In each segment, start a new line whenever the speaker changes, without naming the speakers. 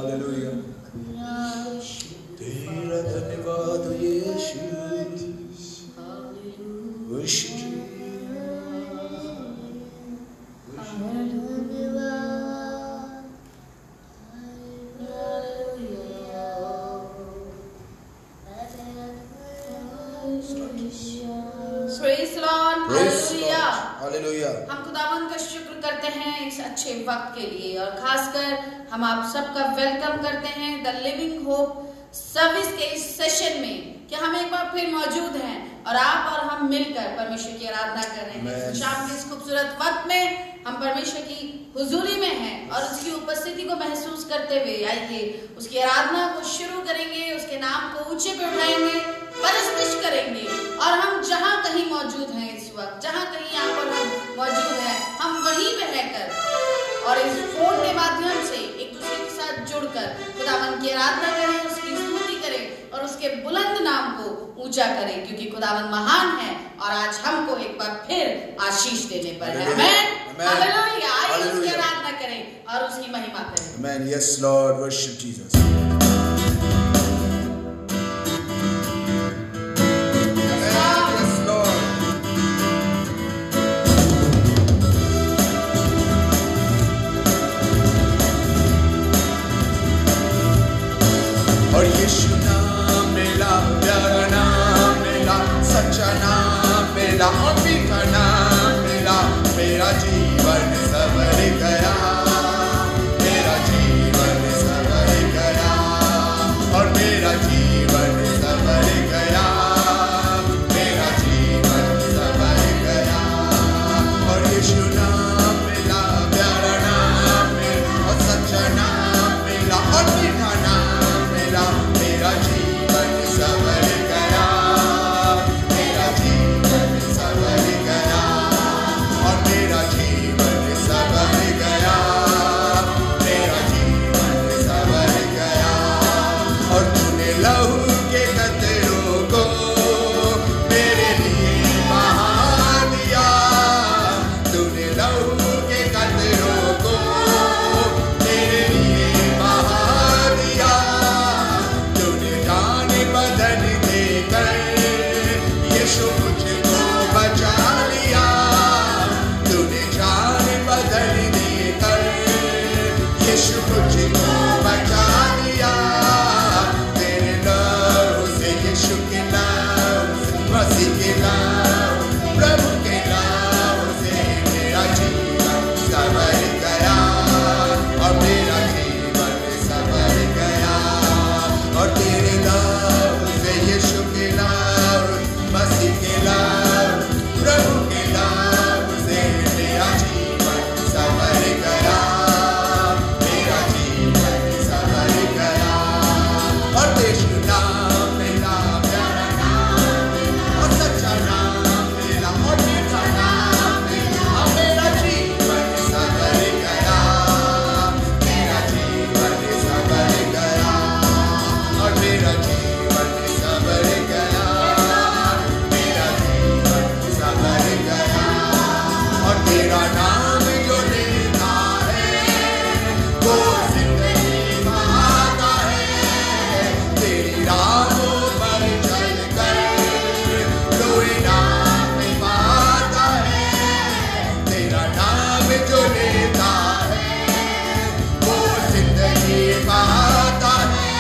Hallelujah. तेरा धन्यवाद Yeshu, worship you.
Praise Lord, hallelujah.
Hallelujah.
हम खुदावंद का शुक्र करते हैं इस अच्छे वक्त के लिए, और खासकर हम आप सबका वेलकम करते हैं द लिविंग होप सर्विस के इस सेशन में कि हम एक बार फिर मौजूद हैं और आप और हम मिलकर परमेश्वर की आराधना कर रहे हैं। शाम के इस खूबसूरत वक्त में हम परमेश्वर की हुजूरी में हैं और उसकी उपस्थिति को महसूस करते हुए आइए उसकी आराधना को शुरू करेंगे, उसके नाम को ऊंचे पे उठाएंगे, परस्तिश करेंगे। और हम जहां कहीं मौजूद हैं इस वक्त, जहां कहीं यहाँ पर हम मौजूद हैं, हम वहीं पे रहकर और इस फोन के माध्यम से एक दूसरे के साथ जुड़कर खुदावंद की आराधना करें, उसकी स्तुति करें और उसके बुलंद नाम को ऊंचा करें, क्योंकि खुदावंद महान है और आज हमको एक बार फिर आशीष देने पर है। Amen, hallelujah. आइए उसकी आराधना करें और उसकी महिमा करें।
Amen. Yes Lord, worship Jesus. और यीशु नाम मिला, प्यारा नाम मिला, सच्चा नाम मिला और मीठा नाम मिला, मेरा जीवन संवर गया, मेरा जीवन संवर गया, और मेरा जीवन संवर गया, मेरा जीवन संवर गया। और यीशु नाम मिला, प्यारा नाम मिला और सच्चा नाम मिला और मीठा नाम, मेरा जीवन संवर गया, मेरा जीवन संवर गया, और मेरा जीवन संवर गया, मेरा जीवन संवर गया। और तूने लहू के कतरों को मेरे लिए बहा दिया, तूने लहू के कतरों को मेरे लिए बहा दिया, बदन देकर यीशु मुझको बचा लिया, तूने जान बदन देकर यीशु मुझको बचा लिया, तेरे लहू से, यीशु के लहू से, मसीह के लहू, प्रभु के लहू से मेरा जीवन संवर गया, और मेरा जीवन संवर गया। और तेरे यीशु के नाम, मसीह के नाम, प्रभु के नाम से मेरा जीवन संवर गया, मेरा जीवन संवर गया। और यीशु नाम मिला, प्यारा नाम मिला और सच्चा नाम मिला और मीठा नाम मिला, मेरा जीवन संवर गया, मेरा जीवन संवर गया, और मेरा जीवन संवर गया, मेरा जीवन संवर गया। और तेरा नाम जो लेता है वो जिंदगी पाता है, तेरी राहों पर चलकर कोई नाम पाता है, तेरा नाम जो लेता है वो जिंदगी पाता है,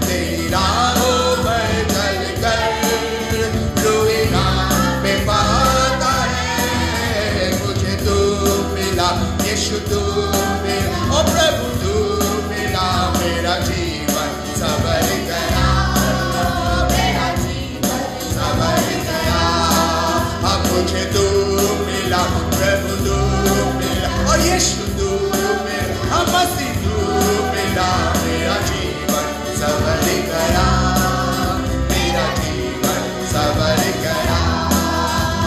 तेरी राहों पर चलकर कोई नाम पाता है। मुझे तू मिला, यीशु तू मिला, ओ प्रभु तू मिला, मेरा जीवन संवर गया, मेरा जीवन संवर गया। अब मुझे तू मिला, प्रभु तू मिला, और यीशु तू मिला, हम मसीह तू मिला, मेरा जीवन संवर गया, मेरा जीवन संवर गया।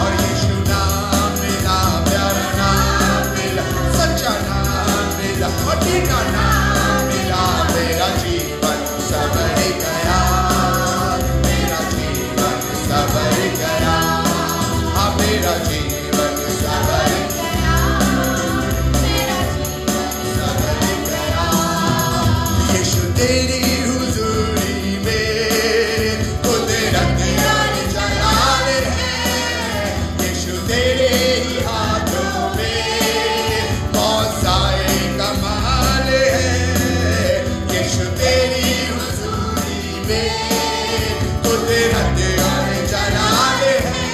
और यीशु नाम मिला, प्यारा नाम मिला, सच्चा नाम मिला और मीठा नाम मिला, मेरा जीवन संवर गया, मेरा जीवन संवर गया, हाँ मेरा जीवन संवर गया, मेरा जीवन संवर गया। तेरी हुजूरी में कुदरत और जलाल है। यीशु तेरे ही हाथों में मौसाए कमाल है। यीशु तेरी हुजूरी में कुदरत और जलाल है।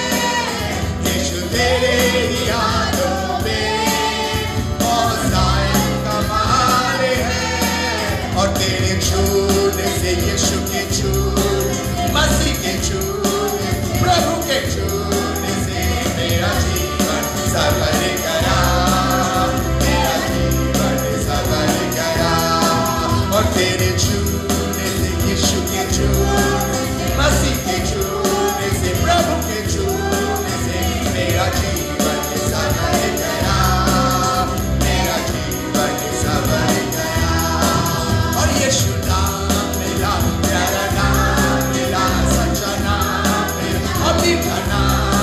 यीशु तेरे ही हाथों में मौसाए कमाल है। और तेरे छूने से, यीशु के छूने, मसीह के छूने, प्रभु के छूने से मेरा जीवन सवर गया, मेरा जीवन सवर गया। और तेरे छूने से, यीशु के छूने, मसीह के छूने से, प्रभु के छूने से मेरा जीवन सवर गया, मेरा जीवन सवर गया। और यीशु नाम मिला, प्यारा नाम मिला, सच्चा नाम मिला, अभी का नाम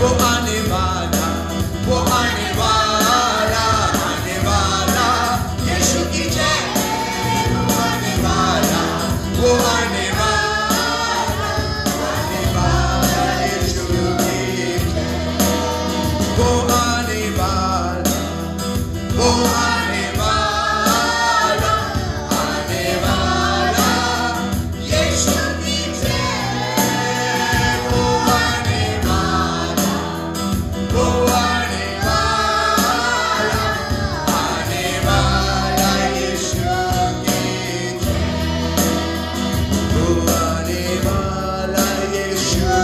वो आने वाला, वो आने वाला, आने वाला, यीशु की जय, वो आने वाला, वो आने वाला, आने वाला, यीशु की जय, वो आने वाला, वो आने वाला, आने वाला, यीशु की जय, वो आने वाला, वो आने वाला, आने वाला, यीशु की जय, वो आने वाला, यीशु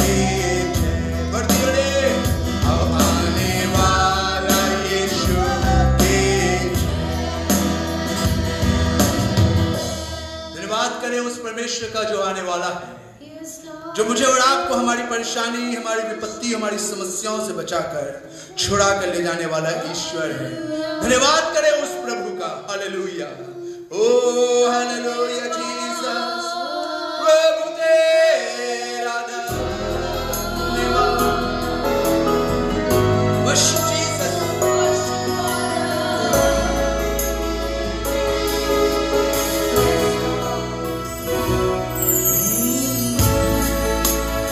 की जय, बढ़ती बढ़े, अब आने वाला यीशु की जय। धन्यवाद करें उस परमेश्वर का जो आने वाला है, जो मुझे और आपको हमारी परेशानी, हमारी विपत्ति, हमारी समस्याओं से बचाकर छुड़ा कर ले जाने वाला ईश्वर है। धन्यवाद करें उस प्रभु का। हालेलुया, ओ हालेलुया जीसस, प्रभु तेरा धन्यवाद। वर्शिप जीसस,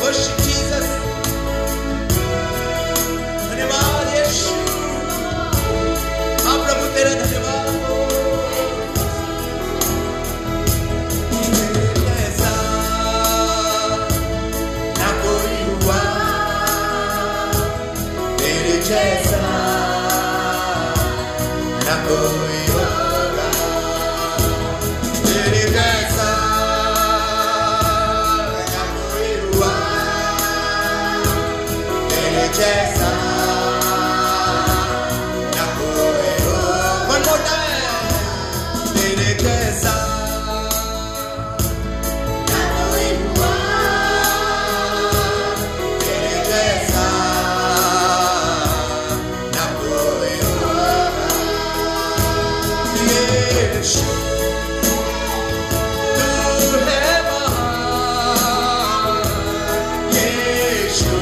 वर्शिप जीसस, धन्यवाद यीशु, हाँ प्रभु तेरा धन्यवाद। तेरे जैसा ना कोई हुआ, तेरे जैसा ना कोई होगा, तेरे जैसा ना कोई हुआ, तेरे जैसा ना कोई हो। One more time. तेरे जैसा ना कोई हुआ, तेरे जैसा ना कोई होगा, यीशु तू है महान, यीशु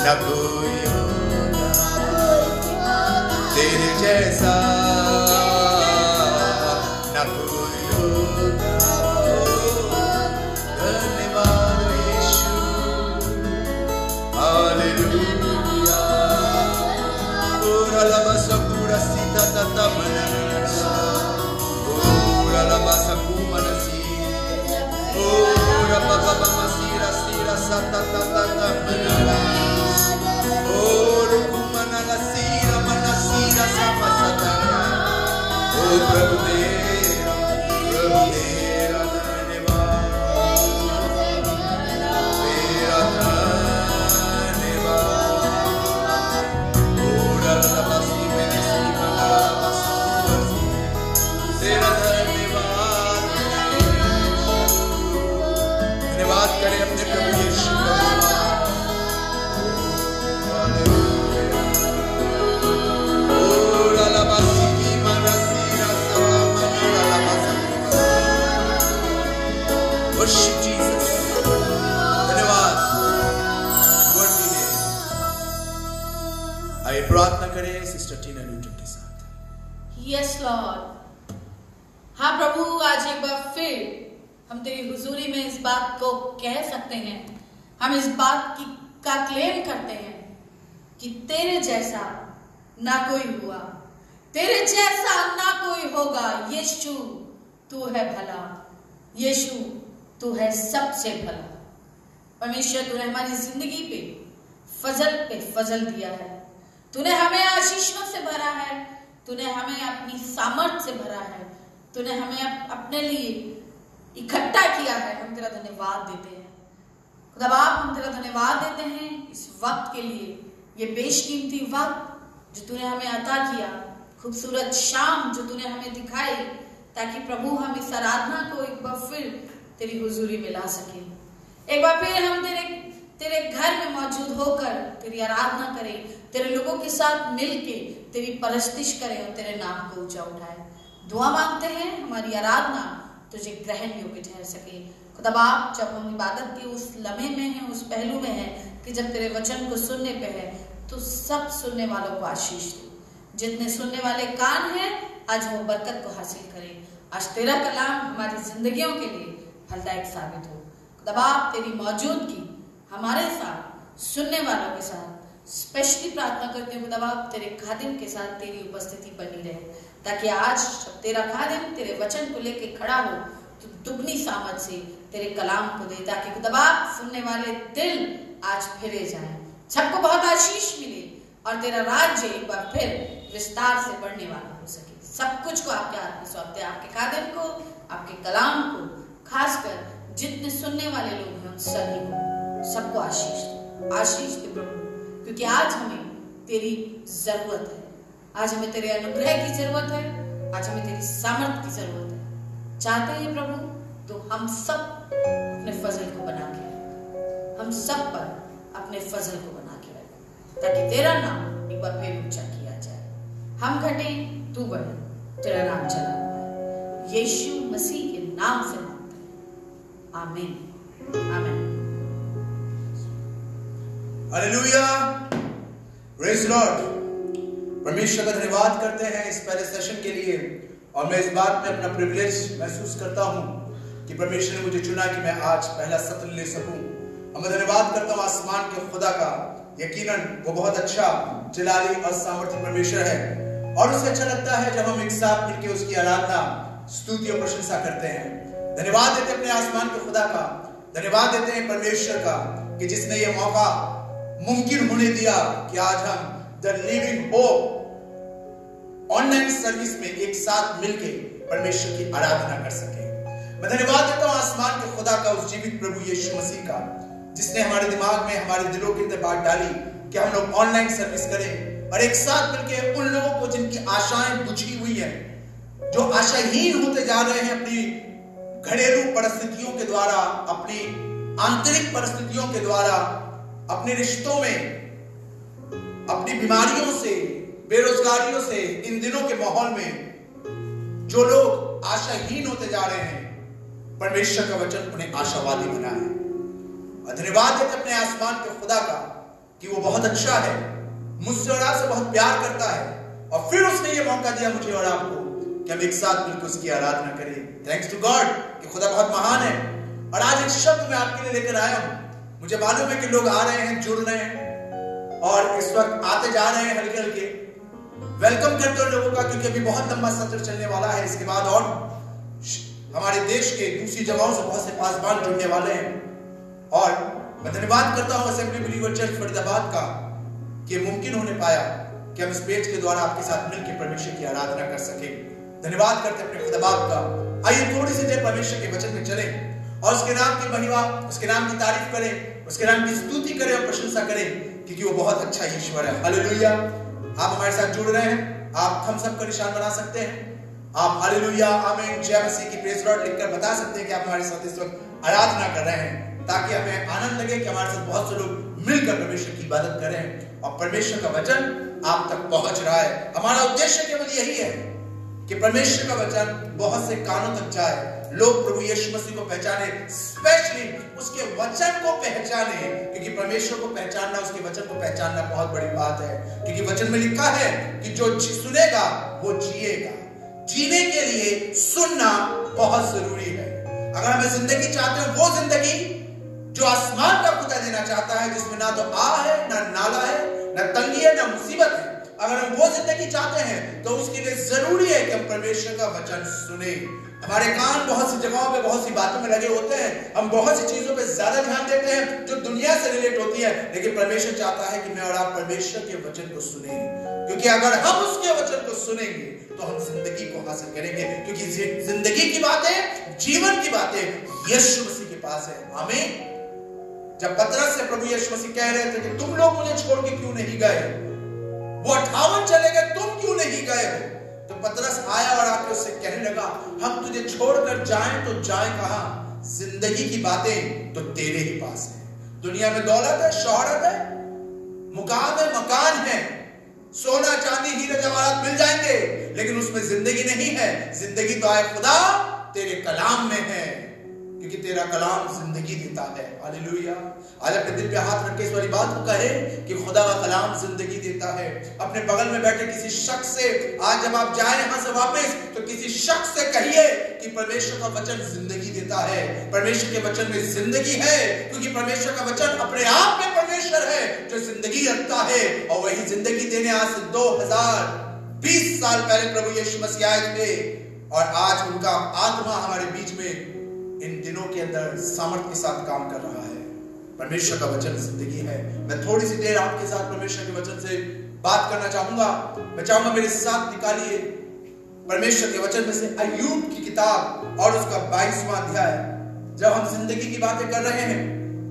न कोई होगा तेरे जैसा, न कोई होगा। धन्यवाद यीशु, हालेलुया। पूरा लबसा पूरा सीता तता मनसा, पूरा लबसा कुमनसी, पूरा बाबा मसीरा सीरा सता तता मनला, पूरा कुमनला सीरा मनसीरा समसता। ओ प्रभु तेरा धन्यवाद, तेरा धन्यवाद। पूरा लबसी में सी मनला बसा तेरा धन्यवाद। धन्यवाद करें अपने प्रभु यीशु का। Worship Jesus. धन्यवाद। आइए प्रार्थना करें सिस्टर टीना न्यूटन के साथ।
Yes Lord. हाँ प्रभु, आज एक बार फिर हम तेरी हुजूरी में इस बात को कह सकते हैं, हम इस बात का क्लेम करते हैं कि तेरे जैसा ना कोई हुआ, तेरे जैसा ना कोई होगा। यीशु तू है भला, यीशु तू है सबसे भला। परमेश्वर, तूने हमारी जिंदगी पे फजल दिया है, तूने हमें आशीषों से भरा है, तूने हमें अपनी सामर्थ से भरा है, तूने हमें अपने लिए इकट्ठा किया है। हम तेरा धन्यवाद देते हैं खुदा बाप, हम तेरा धन्यवाद देते हैं इस वक्त के लिए, ये बेशकीमती वक्त जो तूने हमें अता किया, खूबसूरत शाम जो तूने हमें दिखाई, ताकि प्रभु हम इस आराधना को एक बार फिर तेरी हुजूरी में ला सके। एक बार फिर हम तेरे घर में मौजूद होकर तेरी आराधना करें, तेरे लोगों के साथ मिलके तेरी परस्तिश करें और तेरे नाम को ऊंचा उठाएं। दुआ मांगते हैं हमारी आराधना तुझे ग्रहण योग्य ठहर सके। खुदा बाप, जब हम इबादत के उस लम्हे में हैं, उस पहलू में हैं कि जब तेरे वचन को सुनने पे है, तो सब सुनने वालों को आशीष दे। जितने सुनने वाले कान हैं, आज वो बरकत को हासिल करें। आज तेरा कलाम हमारी जिंदगियों के लिए फलदायक साबित हो। खुदा बाप, तेरी मौजूदगी हमारे साथ, सुनने वालों के साथ, स्पेशली प्रार्थना करते हैं खुदा बाप, तेरे खादिम के साथ तेरी उपस्थिति बनी रहे, ताकि आज जब तेरा खादिम तेरे वचन को लेके खड़ा हो तो दुगनी सामर्थ से तेरे कलाम को दे, ताकि खुदा बाप सुनने वाले दिल आज फिरे जाएं, सबको बहुत आशीष मिले और तेरा राज्य एक बार फिर विस्तार से बढ़ने वाला हो सके। सब कुछ को आपके हाथ में सौंपते हैं, आपके खादिम को, आपके कलाम को, खासकर जितने सुनने वाले लोग हैं उन सभी को, सबको आशीष दे प्रभु, क्योंकि आज हमें तेरी जरूरत है, आज हमें तेरे अनुग्रह की जरूरत है, आज हमें तेरी सामर्थ की जरूरत है। चाहते हैं प्रभु तो हम सब अपने फजल को बना के रखें, हम सब पर अपने फजल को बना के रखें, ताकि तेरा नाम एक बार फिर ऊंचा किया जाए। हम घटे तू बढ़े, तेरा नाम चला हुआ है, यीशु मसीह के नाम से मांगते हैं, आमीन आमीन।
Hallelujah, praise Lord. परमेश्वर का धन्यवाद करते हैं इस पहले सेशन के लिए, और मैं इस बात में अपना प्रिविलेज महसूस करता हूं कि परमेश्वर ने मुझे चुना कि मैं आज पहला सत्र ले सकूं। और मैं धन्यवाद करता हूं आसमान के खुदा का, यकीनन वो बहुत अच्छा जलाली और सामर्थ्य परमेश्वर है, और उसे अच्छा लगता है जब हम एक साथ मिलकर उसकी आराधना, स्तुति और प्रशंसा करते हैं। धन्यवाद देते हैं अपने आसमान के खुदा का, धन्यवाद देते हैं परमेश्वर का कि जिसने ये मौका मुमकिन होने दिया कि आज हम the living hope online service में एक साथ मिलकर परमेश्वर की आराधना कर सके। मैं धन्यवाद देता हूं आसमान के खुदा का, उस जीवित प्रभु यीशु मसीह का, जिसने हमारे दिमाग में, हमारे दिलों के अंदर बात डाली कि हम लोग ऑनलाइन सर्विस करें और एक साथ मिलकर उन लोगों को जिनकी आशाएं बुझी हुई हैं, जो आशाहीन होते जा रहे हैं अपनी घरेलू परिस्थितियों के द्वारा, अपनी आंतरिक परिस्थितियों के द्वारा, अपने रिश्तों में, अपनी बीमारियों से, बेरोजगारियों से, इन दिनों के माहौल में जो लोग आशाहीन होते जा रहे हैं, परमेश्वर का वचन उन्हें आशावादी बना है। धन्यवाद देते अपने आसमान के खुदा का कि वो बहुत अच्छा है, मुझसे और आपसे बहुत प्यार करता है, और फिर उसने ये मौका दिया मुझे और आपको कि हम एक साथ मिलकर उसकी आराधना करें। थैंक्स टू गॉड कि खुदा बहुत महान है। और आज एक शब्द मैं आपके लिए लेकर आया हूं। मुझे मालूम है कि लोग आ रहे हैं, जुड़ रहे हैं और इस वक्त आते जा रहे हैं हल्के हल्के। वेलकम करते हो लोगों का, क्योंकि अभी बहुत लंबा सत्र चलने वाला है। इसके बाद और हमारे देश के दूसरी जगहों से बहुत से पासवान जुड़ने वाले हैं। और मैं धन्यवाद करता हूं असेंबली बिलीवर चर्च फरीदाबाद का कि मुमकिन होने पाया कि हम इस पेज के द्वारा आपके साथ मिलकर परमेश्वर की आराधना कर सके। धन्यवाद करते अपने खुदा बाप का। आइए थोड़ी सी देर परमेश्वर के वचन में चलें और उसके नाम की महिमा, उसके नाम की तारीफ करें, उसके नाम की स्तुति करें और प्रशंसा करें, क्योंकि वो बहुत अच्छा ईश्वर है। हालेलुया। आप हमारे साथ जुड़ रहे हैं, आप हम सबका निशान बना सकते हैं। आप हालेलुया, आमीन, जय मसीह की प्रेज लॉर्ड लिखकर बता सकते हैं कि आप हमारे साथ इस वक्त आराधना कर रहे हैं, ताकि हमें आनंद लगे कि हमारे साथ बहुत से लोग मिलकर परमेश्वर की इबादत करें और परमेश्वर का वचन आप तक पहुंच रहा है। हमारा उद्देश्य केवल यही है कि परमेश्वर का वचन बहुत से कानों तक जाए, लोग प्रभु यीशु मसीह को पहचाने, स्पेशली उसके वचन को पहचाने, क्योंकि परमेश्वर को पहचानना, उसके वचन को पहचानना बहुत बड़ी बात है। क्योंकि वचन में लिखा है कि जो सुनेगा वो जिएगा। जीने के लिए सुनना बहुत जरूरी है। अगर हमें जिंदगी चाहते हो, वो जिंदगी जो आसमान का खुदा देना चाहता है, जिसमें ना तो आ है, ना नाला है, ना तंगी है, ना मुसीबत है, अगर हम वो जिंदगी चाहते हैं तो उसके लिए जरूरी है कि हम परमेश्वर का वचन सुने। हमारे कान बहुत सी जगहों पे बहुत सी बातों में लगे होते हैं, हम बहुत सी चीजों पे ज्यादा ध्यान देते हैं जो दुनिया से रिलेट होती है, लेकिन परमेश्वर चाहता है कि मैं और आप परमेश्वर के वचन को सुने, क्योंकि अगर हम उसके वचन को सुनेंगे तो हम जिंदगी को हासिल करेंगे। क्योंकि जिंदगी की बातें, जीवन की बातें यीशु मसीह के पास है। आमीन। जब पतरस से प्रभु यीशु मसीह कह रहे थे कि तुम लोग मुझे छोड़ के क्यों नहीं गए, वो 58 चले गए, तुम क्यों नहीं गए हो, तो पतरस आया और आके उससे कहने लगा, हम तुझे छोड़कर जाएं तो जाएं कहां, जिंदगी की बातें तो तेरे ही पास है। दुनिया में दौलत है, शोहरत है, मुकाम है, मकान है, सोना चांदी हीरे जवाहरात मिल जाएंगे, लेकिन उसमें जिंदगी नहीं है। जिंदगी तो आए खुदा तेरे कलाम में है, क्योंकि तेरा कलाम जिंदगी देता है। हालेलुया। आज अपने दिल पे हाथ रख के इस वाली बात को कहे कि खुदा का कलाम जिंदगी देता है। अपने बगल में बैठे किसी शख्स से, आज जब आप जाए यहां से वापस, तो किसी शख्स से कहिए कि परमेश्वर का वचन जिंदगी देता है। परमेश्वर के वचन में जिंदगी है, क्योंकि परमेश्वर का वचन अपने आप में परमेश्वर है जो जिंदगी रखता है। और वही जिंदगी देने आज से 2020 साल पहले प्रभु यीशु मसीह आए थे, और आज उनका आत्मा हमारे बीच में इन दिनों के अंदर सामर्थ के साथ काम कर रहा है। परमेश्वर का वचन जिंदगी है। मैं थोड़ी सी देर आपके साथ परमेश्वर के वचन से बात करना चाहूंगा। मैं चाहूंगा मेरे साथ निकालिए परमेश्वर के वचन में से अय्यूब की किताब और उसका 22वां अध्याय। जब हम जिंदगी की बातें कर रहे हैं,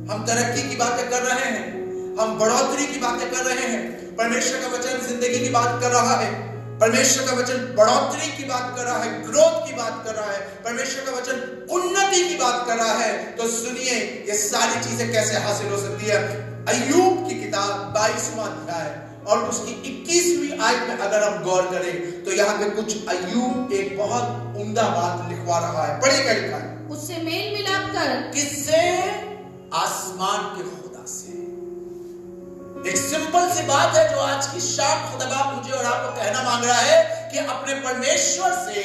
हम तरक्की की बातें कर रहे हैं, हम बढ़ोतरी की बातें कर रहे हैं, परमेश्वर का वचन जिंदगी की बात कर रहा है, परमेश्वर का वचन बढ़ोतरी की बात कर रहा है, ग्रोथ की बात कर रहा है, परमेश्वर का वचन उन्नति की बात कर रहा है, तो सुनिए ये सारी चीजें कैसे हासिल हो सकती है। अय्यूब की किताब 22वां अध्याय और उसकी 21वीं आयत में अगर हम गौर करें तो यहाँ पे कुछ अय्यूब एक बहुत उम्दा बात लिखवा रहा है। पढ़िए क्या लिखा है।
उससे मेल मिलाप कर।
किससे? आसमान के खुदा से। एक सिंपल सी बात है जो आज की शाम खुदा बाप मुझे और आपको कहना मांग रहा है कि अपने परमेश्वर से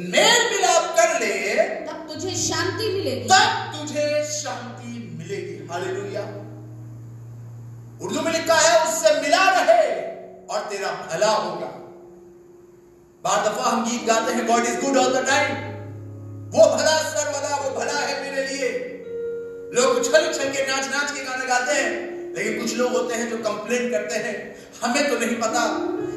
मेल मिलाप कर ले,
तब तुझे शांति मिलेगी।
तब तुझे शांति मिलेगी। हालेलुया। उर्दू में लिखा है उससे मिला रहे और तेरा भला होगा। बार दफा हम गीत गाते हैं God is good all the time, वो भला सर्वदा वो भला है मेरे लिए। लोग उछल उछल के नाच नाच के गाना गाते हैं, लेकिन कुछ लोग होते हैं जो कंप्लेन करते हैं हमें तो नहीं पता,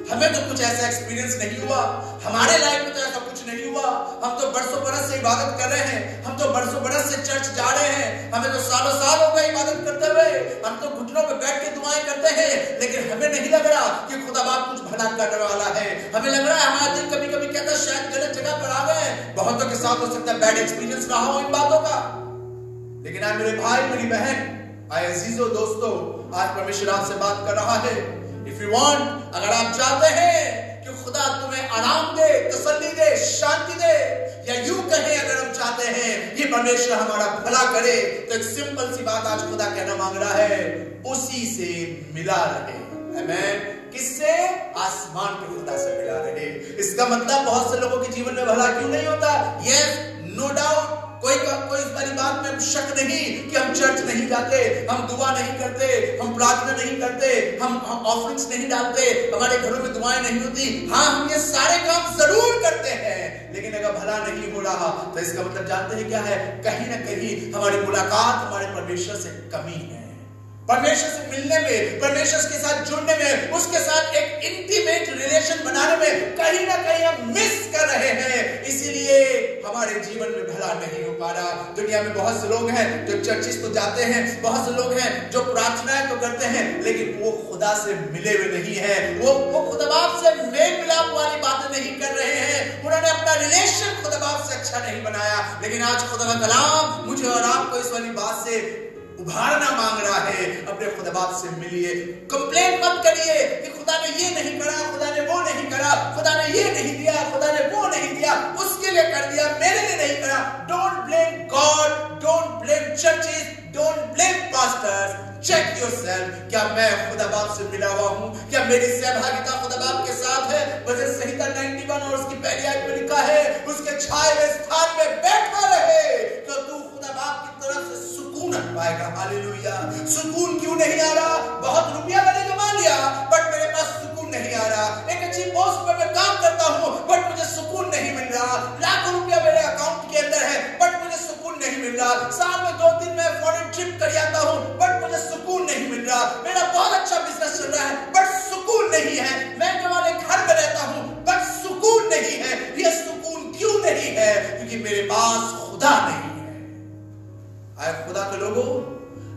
हमें तो कुछ ऐसा एक्सपीरियंस नहीं हुआ, हमारे लाइफ में तो ऐसा कुछ नहीं हुआ, हम तो बरसों बरस से इबादत कर रहे हैं, हम तो बरसों बरस से चर्च जा रहे हैं, हमें तो सालों साल हो गए इबादत करते हुए, हम तो घुटनों पे बैठ के दुआएं करते हैं, लेकिन हमें नहीं लग रहा कि खुदा बाप कुछ भला करने वाला है। हमें लग रहा है हमारा दिल कभी कभी कहता है शायद गलत जगह पर आ गए। बहुतों के साथ हो सकता है बैड एक्सपीरियंस रहा हो इन बातों का, लेकिन आज मेरे भाई मेरी बहन, आए अजीजों दोस्तों, आज परमेश्वर आपसे बात कर रहा है। इफ यू वांट, अगर आप चाहते हैं कि कि खुदा तुम्हें आराम दे, तसल्ली दे, शांति दे, या यूं कहें अगर हम चाहते हैं ये परमेश्वर हमारा भला करे, तो एक सिंपल सी बात आज खुदा कहना मांग रहा है, उसी से मिला रहे। आमीन। किससे? आसमान के खुदा से मिला रहे। इसका मतलब बहुत से लोगों के जीवन में भला क्यों नहीं होता? यस, नो डाउट, कोई इस वाली बात में शक नहीं कि हम चर्च नहीं जाते, हम दुआ नहीं करते, हम प्रार्थना नहीं करते, हम ऑफरिंग्स नहीं डालते, हमारे घरों में दुआएं नहीं होती। हाँ, हम ये सारे काम जरूर करते हैं, लेकिन अगर भला नहीं हो रहा तो इसका मतलब जानते हैं क्या है? कहीं ना कहीं हमारी मुलाकात हमारे परमेश्वर से कमी है। परमेश्वर से मिलने में, परमेश्वर के साथ जुड़ने में, उसके साथ एक इंटीमेट रिलेशन बनाने में कहीं ना कहीं हम मिस कर रहे हैं। इसीलिए हमारे जीवन में भला नहीं हो पा रहा। दुनिया में बहुत से लोग हैं जो चर्चिस तो जाते हैं, बहुत से लोग हैं जो प्रार्थनाएं तो करते हैं, लेकिन वो खुदा से मिले हुए नहीं है। वो खुदा बाप से मेल मिलाप वाली बातें नहीं कर रहे हैं। उन्होंने अपना रिलेशन खुदा बाप से अच्छा नहीं बनाया। लेकिन आज खुदा का कलाम मुझे और आपको इस वाली बात से उभारना मांग रहा है। अपने खुदा बाप से मिलिए। कंप्लेन मत करिए कि खुदा ने ये नहीं करा, खुदा ने वो नहीं करा, खुदा ने ये नहीं दिया, खुदा ने वो नहीं दिया, उसके लिए कर दिया, मेरे लिए नहीं करा। Don't blame God, don't blame churches, don't blame pastors. Check yourself, क्या मैं खुदा बाप से मिला हुआ हूं? क्या मेरी सहभागिता खुदा बाप के साथ है? भजन संहिता 91 और उसकी पहली आयत में लिखा है, उसके छाए हुए स्थान में बैठा रहे तो तू खुदा बाप की तरफ से सुकून पाएगा। हालेलुया। सुकून क्यों नहीं आ रहा? बहुत रुपया मैंने कमा लिया बट मेरे पास सुकून नहीं आ रहा। एक अच्छी पोस्ट पर मैं काम करता हूं बट मुझे सुकून नहीं मिल रहा। लाखों रुपया मेरे अकाउंट के अंदर है बट मुझे सुकून नहीं मिल रहा। साल में 2 दिन मैं फॉरेन ट्रिप कर आता हूं बट मुझे सुकून नहीं मिल रहा। मेरा बहुत अच्छा बिजनेस चल रहा है बट सुकून नहीं है। मैं वाले घर में रहता हूं बट सुकून नहीं है। ये सुकून क्यों नहीं है? क्योंकि मेरे पास खुदा नहीं है। आए खुदा के लोगों,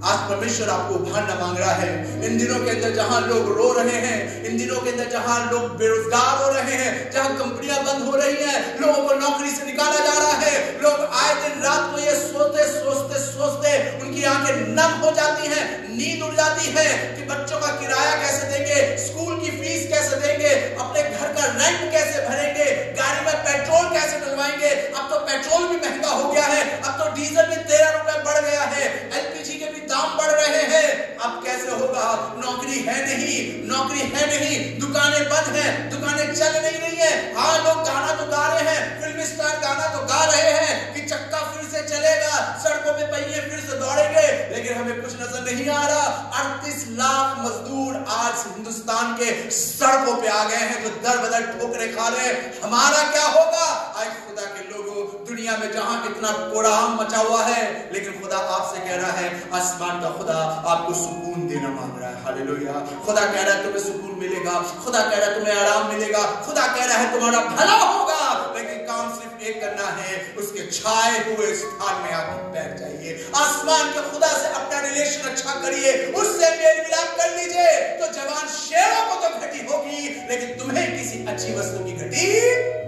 आज परमेश्वर आपको उभारना मांग रहा है। इन दिनों के अंदर जहां लोग रो रहे हैं, इन दिनों के अंदर जहां लोग बेरोजगार हो रहे हैं, जहां कंपनियां बंद हो रही हैं, लोगों को नौकरी से निकाला जा रहा है, लोग आए दिन रात को ये सोचते सोचते सोचते उनकी आंखें नम हो जाती हैं, नींद उड़ जाती है कि बच्चों का किराया कैसे देंगे, स्कूल की फीस कैसे देंगे, अपने घर का रेंट कैसे भरेंगे, गाड़ी में पेट्रोल कैसे डलवाएंगे। अब तो पेट्रोल भी महंगा हो गया है, अब तो डीजल भी 13 रुपए बढ़ गया है, एलपीजी के भी दाम बढ़ रहे हैं। अब कैसे होगा? नौकरी है नहीं, नौकरी है नहीं, दुकानें बंद हैं, दुकानें चल नहीं रही है। हाँ, लोग गाना तो गा रहे हैं, फिल्मी स्टार गाना तो गा रहे हैं कि चक्का फिर से चलेगा, सड़कों पे पहिए फिर से दौड़ेंगे, लेकिन हमें कुछ नजर नहीं आ रहा। 38 लाख मजदूर आज हिंदुस्तान के सड़कों पे आ गए हैं जो दर बदर ठोकरें खा रहे हैं। हमारा क्या होगा? आज खुदा के लोगों, दुनिया में जहां कितना कोड़ाम मचा हुआ है, लेकिन खुदा आपसे कह रहा है, आसमान का खुदा आपको सुकून देना मांग रहा है। हालेलुया। खुदा कह रहा है तुम्हें सुकून मिलेगा, खुदा कह रहा है तुम्हें आराम मिलेगा, खुदा कह रहा है तुम्हारा भला होगा, लेकिन काम सिर्फ एक करना है, उसके छाए हुए स्थान में आप बैठ जाइए। आसमान के खुदा से अपना रिलेशन अच्छा करिए, उससे मेल मिलाप कर लीजिए, तो जवान शेरों को तो घटी होगी, लेकिन तुम्हें किसी अच्छी वस्तु की घटी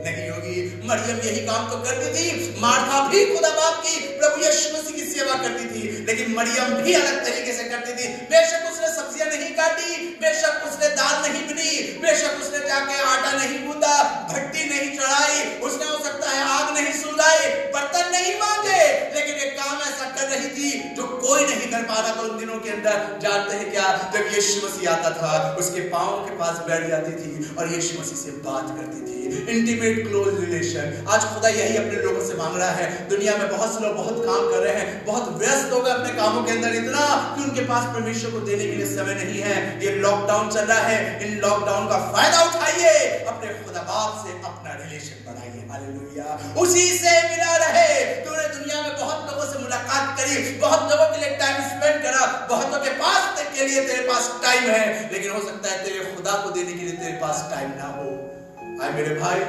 नहीं होगी। मरियम यही काम तो करती थी, मार्था भी खुदा बाप की प्रभु यीशु मसीह की सेवा करती थी, लेकिन मरियम भी अलग तरीके से करती थी। बेशक उसने सब्जियां नहीं काटी, बेशक उसने दाल नहीं बुनी, बेशक उसने जाके आटा नहीं गूंदा, भट्टी नहीं चढ़ाई, उसने हो सकता है आग नहीं सुलगाई, बर्तन नहीं मांजे, लेकिन एक काम ऐसा कर रही थी जो कोई नहीं कर पा रहा था उन दिनों के अंदर। जानते हैं क्या? जब यीशु मसीह आता था, उसके पांव के पास बैठ जाती थी और यीशु मसीह से बात करती थी। Intimate close relation. आज खुदा यही अपने लोगों से मांग रहा है। दुनिया में बहुत से लोग बहुत काम कर रहे हैं, बहुत व्यस्त हो गए अपने कामों के अंदर, इतना कि उनके पास परमेश्वर को देने के लिए समय नहीं है। ये लॉकडाउन चल रहा है, इन लॉकडाउन का फायदा उठाइए, अपने खुदा बाप से अपना रिलेशन बढ़ाइए। हालेलुया। उसी से मिला रहे। तूने दुनिया में बहुत लोगों से मुलाकात करी, बहुत लोगों के लिए टाइम स्पेंड करा, बहुतों के पास के लिए तेरे पास टाइम है, लेकिन हो सकता है तेरे खुदा को देने के लिए तेरे पास टाइम ना हो। आए मेरे भाई,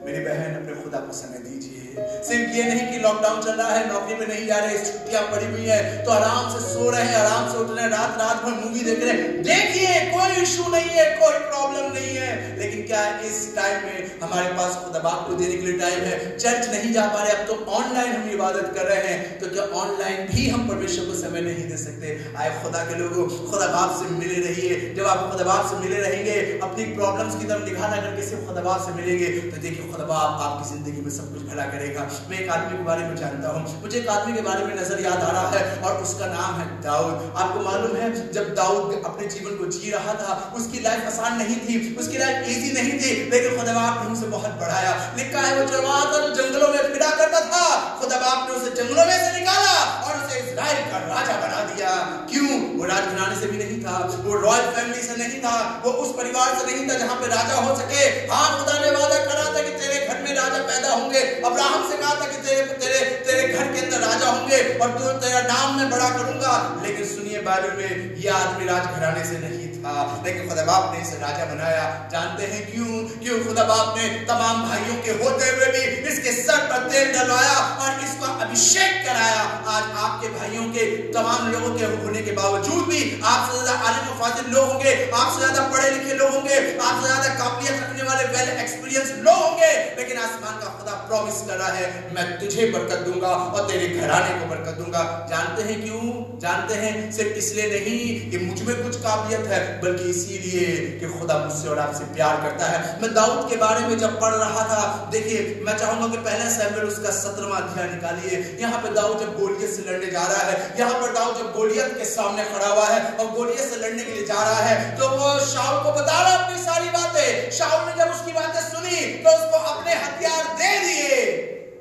मेरी बहन, अपने खुदा को समय दीजिए। सिर्फ ये नहीं कि लॉकडाउन चल रहा है, नौकरी में नहीं जा रहे, छुट्टियां पड़ी हुई है तो आराम से सो रहे हैं, आराम से उठ रहे हैं, रात रात भर मूवी देख रहे हैं। देखिए, कोई कोई इशू नहीं है, कोई प्रॉब्लम नहीं है। लेकिन क्या इस टाइम में हमारे पास खुदा बाप को देने के लिए टाइम है? चर्च नहीं जा पा रहे, अब तो ऑनलाइन हम इबादत कर रहे हैं, तो क्या ऑनलाइन भी हम परमेश्वर को समय नहीं दे सकते? आए खुदा के लोगों, खुदा बाप से मिले रहिए। जब आप खुदा बाप से मिले रहेंगे, अपनी प्रॉब्लम्स की तरफ निगाह ना करके सिर्फ खुदा बाप से मिलेंगे, तो देखिए खुदा बाप आपकी जिंदगी में सब कुछ भला करेगा। मैं एक आदमी के बारे में जानता हूँ, मुझे एक आदमी के बारे में नजर याद आ रहा है और उसका नाम है दाऊद। आपको मालूम है, जब दाऊद अपने जीवन को जी रहा था, उसकी लाइफ आसान नहीं थी, उसकी लाइफ इजी नहीं थी, लेकिन खुदा बाप ने उसे बहुत बढ़ाया। लिखा है वो चरवाहा था जो जंगलों में फिरा करता था, खुदा बाप ने उसे जंगलों में से निकाला और उसे इस्राएल का राजा बना दिया। क्यों? वो राजघराने से भी नहीं था, वो रॉयल फैमिली से नहीं था, वो उस परिवार से नहीं था जहां पे राजा हो सके। हाँ, खुदा ने वादा करा था कि तेरे घर में राजा पैदा होंगे। अब्राहम से कहा था कि तेरे घर के अंदर राजा होंगे और तू तेरा नाम मैं बड़ा करूंगा। लेकिन सुनिए, बाइबल में यह आदमी राजघराने से नहीं था, लेकिन खुदा बाप ने इसे राजा बनाया। जानते हैं क्यों? क्यों खुदा बाप ने तमाम भाइयों के होते हुए भी इसके सर पर तेल डलवाया और इसको अभिषेक कराया। आज आपके भाइयों के, तमाम लोगों के होने के बावजूद भी आपसे ज्यादा आलिम फाजिल लोग होंगे, आपसे ज्यादा पढ़े लिखे लोग होंगे, आपसे ज्यादा काबिलियत रखने वाले वेल एक्सपीरियंस लोग होंगे, लेकिन आसमान का खुदा प्रॉमिस कर रहा है, मैं तुझे बरकत दूंगा और तेरे घराने को बरकत दूंगा। जानते हैं क्यों? जानते हैं सिर्फ इसलिए नहीं कि मुझ में कुछ काबिलियत है, बल्कि इसीलिए कि खुदा मुझसे और आपसे प्यार करता है। मैं दाऊद के बारे में जब पढ़ रहा था, देखिए मैं चाहूंगा कि पहला शमूएल उसका 17वां अध्याय निकालिए। यहाँ पे दाऊद जब गोलियत से लड़ने जा रहा है, यहाँ पर दाऊद जब गोलियत के सामने खड़ा हुआ है और गोलियत से लड़ने के लिए जा रहा है, तो वो शाऊल को बता रहा है अपनी सारी बातें। शाऊल ने जब उसकी बातें सुनी तो उसको अपने हथियार दे दिए।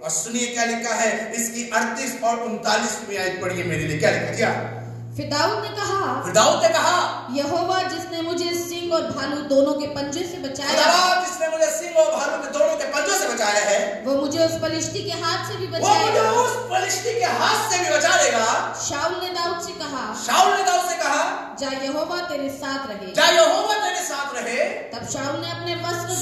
और सुनिए क्या लिखा है, इसकी 38 और 39वीं आयत पढ़िए मेरे लिए, क्या लिखा? क्या?
फिर दाऊद ने कहा, यहोवा जिसने मुझे सिंह और भालू दोनों के पंजों से बचाया,
जिसने मुझे सिंह और भालू के दोनों के पंजों से बचाया है,
वो मुझे उस पलिश्ती के हाथ से भी बचाएगा।
वो मुझे उस पलिश्ती के हाथ से भी बचा लेगा।
शाऊल ने दाऊद से कहा,
जा
यहोवा तेरे साथ रहे।
तब
शाऊल ने अपने वस्त्र,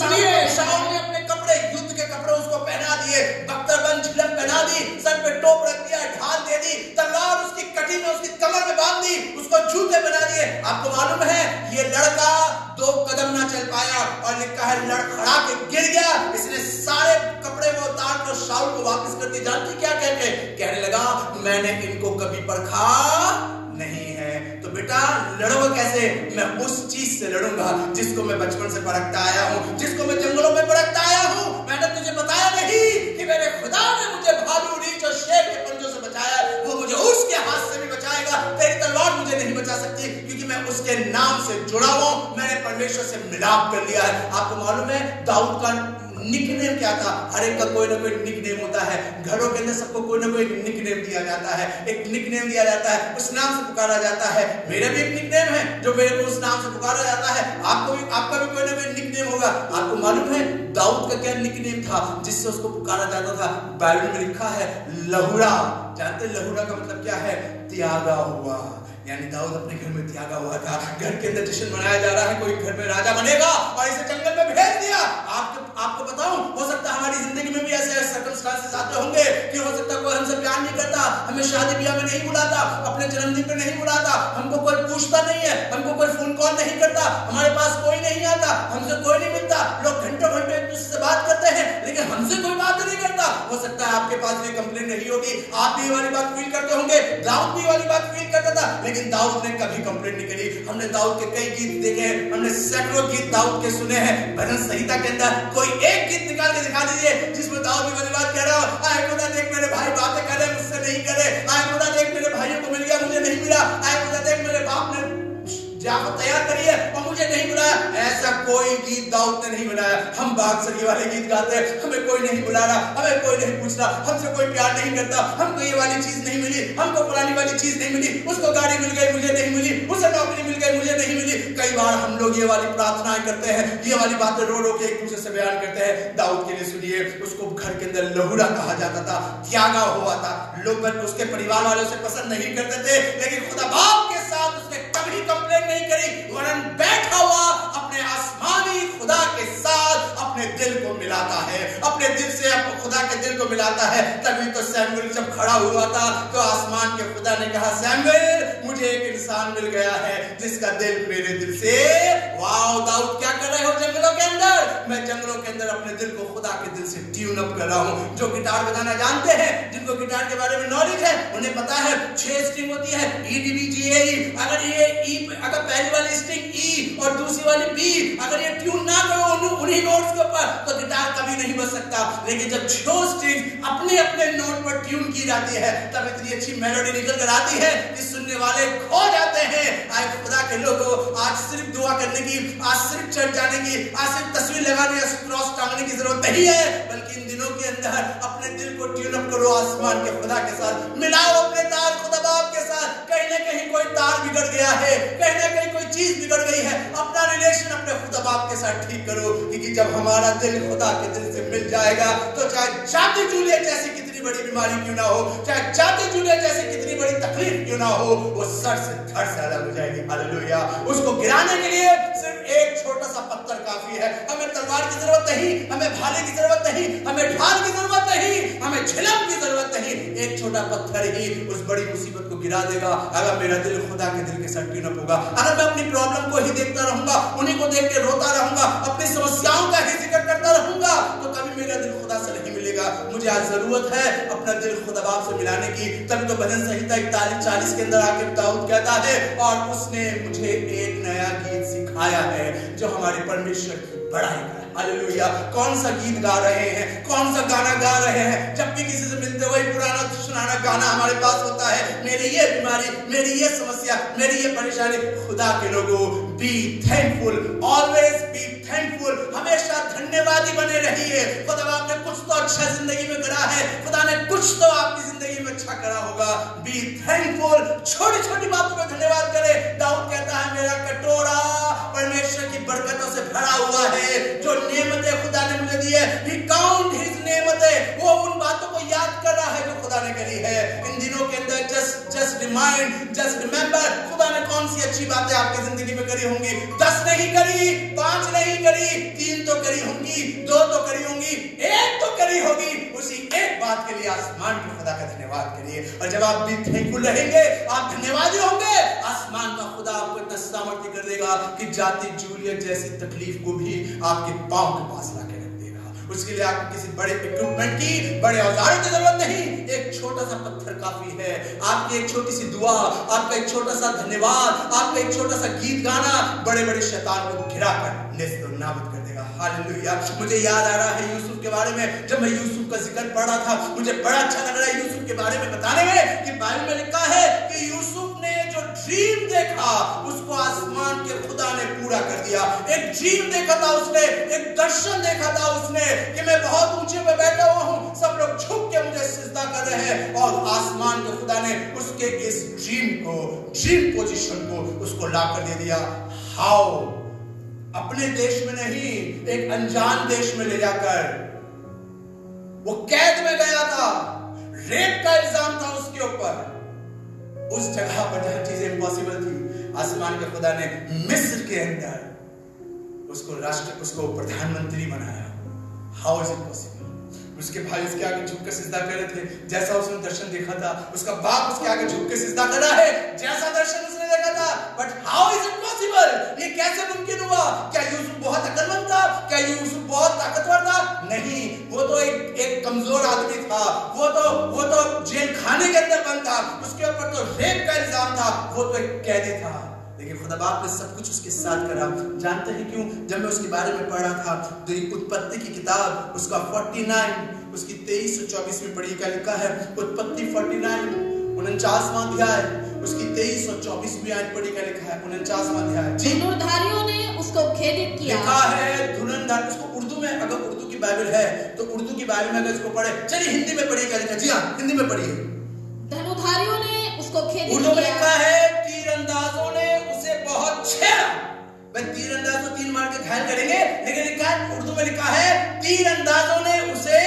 शाऊल ने अपने कपड़े, युद्ध के कपड़े उसको पहना दिए, बख्तरबंद झिलम पहना दी, सर पे टोप रख दिया, ढाल दे दी, तलवार उसकी कटी में उसकी कमर में बांध दी, उसको जूते बना दिए। आपको मालूम है ये लड़का 2 कदम ना चल पाया और लिखा है लड़खड़ा के गिर गया। इसने सारे कपड़े वो उतार कर शाऊल को वापस कर दिए। जानते क्या कहने लगा? मैंने इनको कभी परखा नहीं है। तो बेटा लड़ो कैसे? मैं उस चीज से लड़ूंगा जिसको मैं बचपन से परखता आया हूँ, जिसको मैं जंगलों में परखता आया हूँ। मैंने तुझे बताया नहीं कि मेरे खुदा ने मुझे भालू, रीछ और शेर के पंजों से बचाया, वो मुझे उसके हाथ से भी बचाएगा। तेरी तलवार मुझे नहीं बचा सकती, क्योंकि मैं उसके नाम से जुड़ा हूं, मैंने परमेश्वर से मिलाप कर लिया है। आपको मालूम है दाऊद का निकनेम क्या था? हर एक का कोई ना कोई निकनेम होता है। घरों के अंदर सबको कोई ना कोई निकनेम दिया जाता है, एक निकनेम दिया जाता है, उस नाम से पुकारा जाता है। मेरा भी एक निकनेम है जो मेरे को उस नाम से पुकारा जाता है। आपका भी कोई ना कोई निकनेम होगा। आपको मालूम है दाऊद का क्या निकनेम था जिससे उसको पुकारा जाता था? बाइबल में लिखा है लहुड़ा। जानते लहुड़ा का मतलब क्या है? त्यागा हुआ। यानी दाऊद अपने घर में त्यागा हुआ था। घर के अंदर जश्न मनाया जा रहा है, कोई घर में राजा बनेगा और इसे जंगल में भेज दिया। आपको बताऊं, हो सकता है हमारी जिंदगी में भी ऐसे सर्कमस्टांसेस आते होंगे कि हो सकता है कोई हमसे प्यार नहीं करता, हमें शादी ब्याह में नहीं बुलाता, अपने जन्मदिन पे नहीं बुलाता, हमको कोई पूछता नहीं है, हमको कोई फोन कॉल नहीं करता, हमारे पास कोई नहीं आता, हमसे कोई नहीं मिलता। लोग घंटों घंटे एक दूसरे से बात करते हैं लेकिन हमसे कोई बात नहीं करता। हो सकता है आपके पास ये कंप्लेन नहीं होगी, आप भी ये वाली बात फील करते होंगे। दाऊद भी वाली बात फील करता था, लेकिन दाऊद ने कभी कंप्लेंट नहीं करी। हमने दाऊद के कई गीत देखे हैं, हमने सैकड़ों गीत दाऊद के सुने हैं। भजन संहिता के अंदर कोई एक गीत निकाल के दिखा दीजिए जिसमें दाऊद वाली बात कह रहा हो, आए खुदा देख मेरे भाई बातें करे मुझसे नहीं करे, आए खुदा देख मेरे भाइयों को मिल गया मुझे नहीं मिला, आए खुदा देख मेरे बाप ने जाको तैयार करी है और मुझे नहीं बुलाया। ऐसा कोई गीत दाऊद ने नहीं बनाया। हम बागसरी वाले गीत गाते हैं, हमें कोई नहीं बुला रहा, हमें कोई नहीं पूछता, हमसे कोई प्यार नहीं करता, हमको ये वाली चीज नहीं मिली, हमको पुरानी वाली चीज नहीं मिली, उसको गाड़ी मिल गई मुझे नहीं मिली, उसे नौकरी मिल गई मुझे नहीं मिली। कई बार हम लोग ये वाली प्रार्थनाएं करते हैं, ये वाली बातें रो रो के एक दूसरे से बयान करते हैं। दाऊद के लिए सुनिए, उसको घर के अंदर लहुड़ा कहा जाता था, त्यागा हुआ था। लोग उसके परिवार वाले उसे पसंद नहीं करते थे, लेकिन खुदा बाप के साथ उसने कभी कंप्लेन नहीं करी, वरन बैठा हुआ अपने आसमानी खुदा के साथ अपने दिल को मिलाता है, अपने दिल से अपने खुदा के दिल को मिलाता है। तभी तो शमूएल जब खड़ा हुआ था तो आसमान के खुदा ने कहा, शमूएल मुझे एक इंसान मिल गया है जिसका दिल मेरे दिल से दिल को खुदा के दिल से ट्यून अप कर रहा हूँ। जो गिटार बजाना जानते हैं, जिनको गिटार के बारे में नॉलेज है, उन्हें पता है 6 स्ट्रिंग होती है, E D B G A E। अगर पहली वाली स्ट्रिंग E और दूसरी वाली B अगर ये ट्यून ना करो उन्हीं नोट्स के ऊपर, तो गिटार कभी नहीं बज सकता। लेकिन जब 6 स्ट्रिंग अपने अपने नोट पर ट्यून की जाती है, तब इतनी अच्छी मेलोडी निकल कर आती है कि सुनने वाले खो जाते हैं। आज खुदा के लोगों, आज सिर्फ दुआ करने की, आज सिर्फ चर्च जाने की, आज सिर्फ तस्वीर लगाने या क्रॉस टांगने की जरूरत नहीं है, बल्कि इन दिनों के अंदर अपने दिल को ट्यून अप करो आसमान के खुदा के साथ, मिलाओ अपने तार खुदा बाप के साथ। कहीं ना कहीं कोई तार बिगड़ गया है, कहीं ना कहीं कोई चीज बिगड़ गई है, अपना रिलेशन अपने खुदा बाप के साथ ठीक करो। क्योंकि जब हमारा दिल खुदा के दिल से मिल जाएगा, तो चाहे चांदी जूलियत जैसी कितनी बड़ी बीमारी क्यों ना हो, चाहे चांदी जूलियत जैसी कितनी बड़ी तकलीफ क्यों ना हो, वो सर से धड़ से अलग हो जाएगी। हालेलुया। उसको गिराने के लिए सिर्फ एक छोटा सा पत्थर काफी है। हमें तलवार की जरूरत नहीं, हमें भाले की जरूरत नहीं, हमें ढाल की जरूरत नहीं, हमें झिलम की जरूरत नहीं। एक छोटा पत्थर ही उस बड़ी मुसीबत को गिरा देगा। अगर मेरा दिल खुदा के दिल के साथ ट्यून अप होगा, अगर मैं अपनी प्रॉब्लम को ही देखता रहूंगा, उन्हीं को देख के रोता रहूंगा, अपनी समस्याओं का ही जिक्र करता रहूंगा, तो कभी मेरा दिल खुदा से नहीं मिलेगा। मुझे आज जरूरत है अपना दिल खुदा बाप से मिलाने की। तभी तो भजन संहिता 41-40 के अंदर आके दाऊद कहता है, और उसने मुझे एक नया गीत सिखाया है जो हमारे परमेश्वर की बड़ाई करे। हालेलुया। कौन सा गीत गा रहे हैं, कौन सा गाना गा रहे हैं? जब भी किसी से मिलते वही पुराना सुनाना गाना हमारे पास होता है, मेरी ये बीमारी, मेरी ये समस्या, मेरी ये परेशानी। खुदा के लोगों, be thankful, always be thankful, हमेशा धन्यवादी बने रहिए। खुदा आपने कुछ तो अच्छा जिंदगी में करा है, खुदा ने कुछ तो आपकी जिंदगी में अच्छा करा होगा। बी थैंकफुल, छोटी छोटी बातों पर धन्यवाद करें। दाऊद कहता है, मेरा कटोरा परमेश्वर की बरकतों से भरा हुआ है। जो नेमतें खुदा ने मुझे दी है, he count his नेमतें, वो उन बातों को याद कर रहा है जो खुदा ने करी है। इन दिनों के अंदर just remind, just remember, खुदा ने कौन सी अच्छी बातें आपकी जिंदगी में करी होंगी। 10 नहीं करी, 5 नहीं करी, 3 तो करी होंगी, 2 तो करी होंगी, 1 तो करी होगी। उसी एक बात के लिए आसमान के खुदा का धन्यवाद करिए। और जब आप भी थैंकफुल रहेंगे, आप धन्यवादी होंगे, आसमान का खुदा आपको इतना सामर्थ्य कर देगा कि जाति जूलियत जैसी तकलीफ को भी आपके पांव के पास लाके रख देगा। उसके लिए आपको किसी बड़े इक्विपमेंट की, बड़े औजारों की जरूरत नहीं। एक छोटा सा पत्थर काफी है। आपकी एक छोटी सी दुआ, आपका एक छोटा सा धन्यवाद, आपका एक छोटा सा गीत गाना बड़े बड़े शैतान को गिराकर नेस्त और नाबूद कर देगा। हालेलुया। मुझे याद आ रहा है यूसुफ के बारे में। जब मैं यूसुफ का जिक्र पढ़ रहा था, मुझे बड़ा अच्छा लग रहा है यूसुफ के बारे में बताने में कि बाइबल में लिखा है कि यूसुफ ने जो ड्रीम देखा, उसको आसमान के खुदा ने पूरा कर दिया। एक ड्रीम देखा था उसने, एक दर्शन देखा था उसने कि मैं बहुत ऊंचे पे बैठा हुआ हूं, सब लोग झुक के मुझे सिजदा कर रहे हैं, और आसमान के खुदा ने उसके इस ड्रीम को, ड्रीम पोजीशन को उसको ला कर दे दिया। हाउ? अपने देश में नहीं, एक अनजान देश में ले जाकर। वो कैद में गया था, रेप का इल्जाम था उसके ऊपर। उस जगह पर जहां चीजें इम्पॉसिबल थी, आसमान के खुदा ने मिस्र के अंदर उसको प्रधानमंत्री बनाया। How is it possible? उसके भाई उसके आगे झुक कर सिजदा कर रहे थे, जैसा उसने दर्शन देखा था। उसका बाप उसके आगे झुक कर सिजदा कर रहा है, जैसा दर्शन उसने देखा था। But how is it possible? ये कैसे मुमकिन हुआ? क्या यूसुफ बहुत अक्लमंद था? क्या यूसुफ बहुत ताकतवर था? नहीं, वो तो एक कमजोर आदमी था। वो तो जेल खाने के अंदर बंद था। उसके ऊपर तो रेप का इल्जाम था। वो तो एक कैदी था। लेकिन खुदा बाप ने सब कुछ उसके साथ करा। जानते हैं क्यों? जब मैं उसके बारे में पढ़ रहा था, तो उत्पत्ति की किताब उसका 49, उसकी 23 और 24 में पढ़िए क्या लिखा है। उत्पत्ति 49 49वां अध्याय, उसकी 23 और 24वीं आयत पढ़िए क्या लिखा है। 49वां अध्याय।
धनुर्धारियों ने उसको खेदित किया।
लिखा है धनुर्धार। उसको उर्दू में, अगर उर्दू की बाइबल है तो उर्दू की बाइबल में अगर इसको पढ़े, चलिए हिंदी में पढ़िए क्या लिखा। जी हाँ, हिंदी में पढ़िए।
धनुर्धारियों ने उसको खेदित
किया। उर्दू में लिखा है तीरंदाजों ने उसे बहुत छेड़ा। भाई तीरंदाज को 3 मार के घायल करेंगे, लेकिन लिखा है, उर्दू में लिखा है तीरंदाजों ने उसे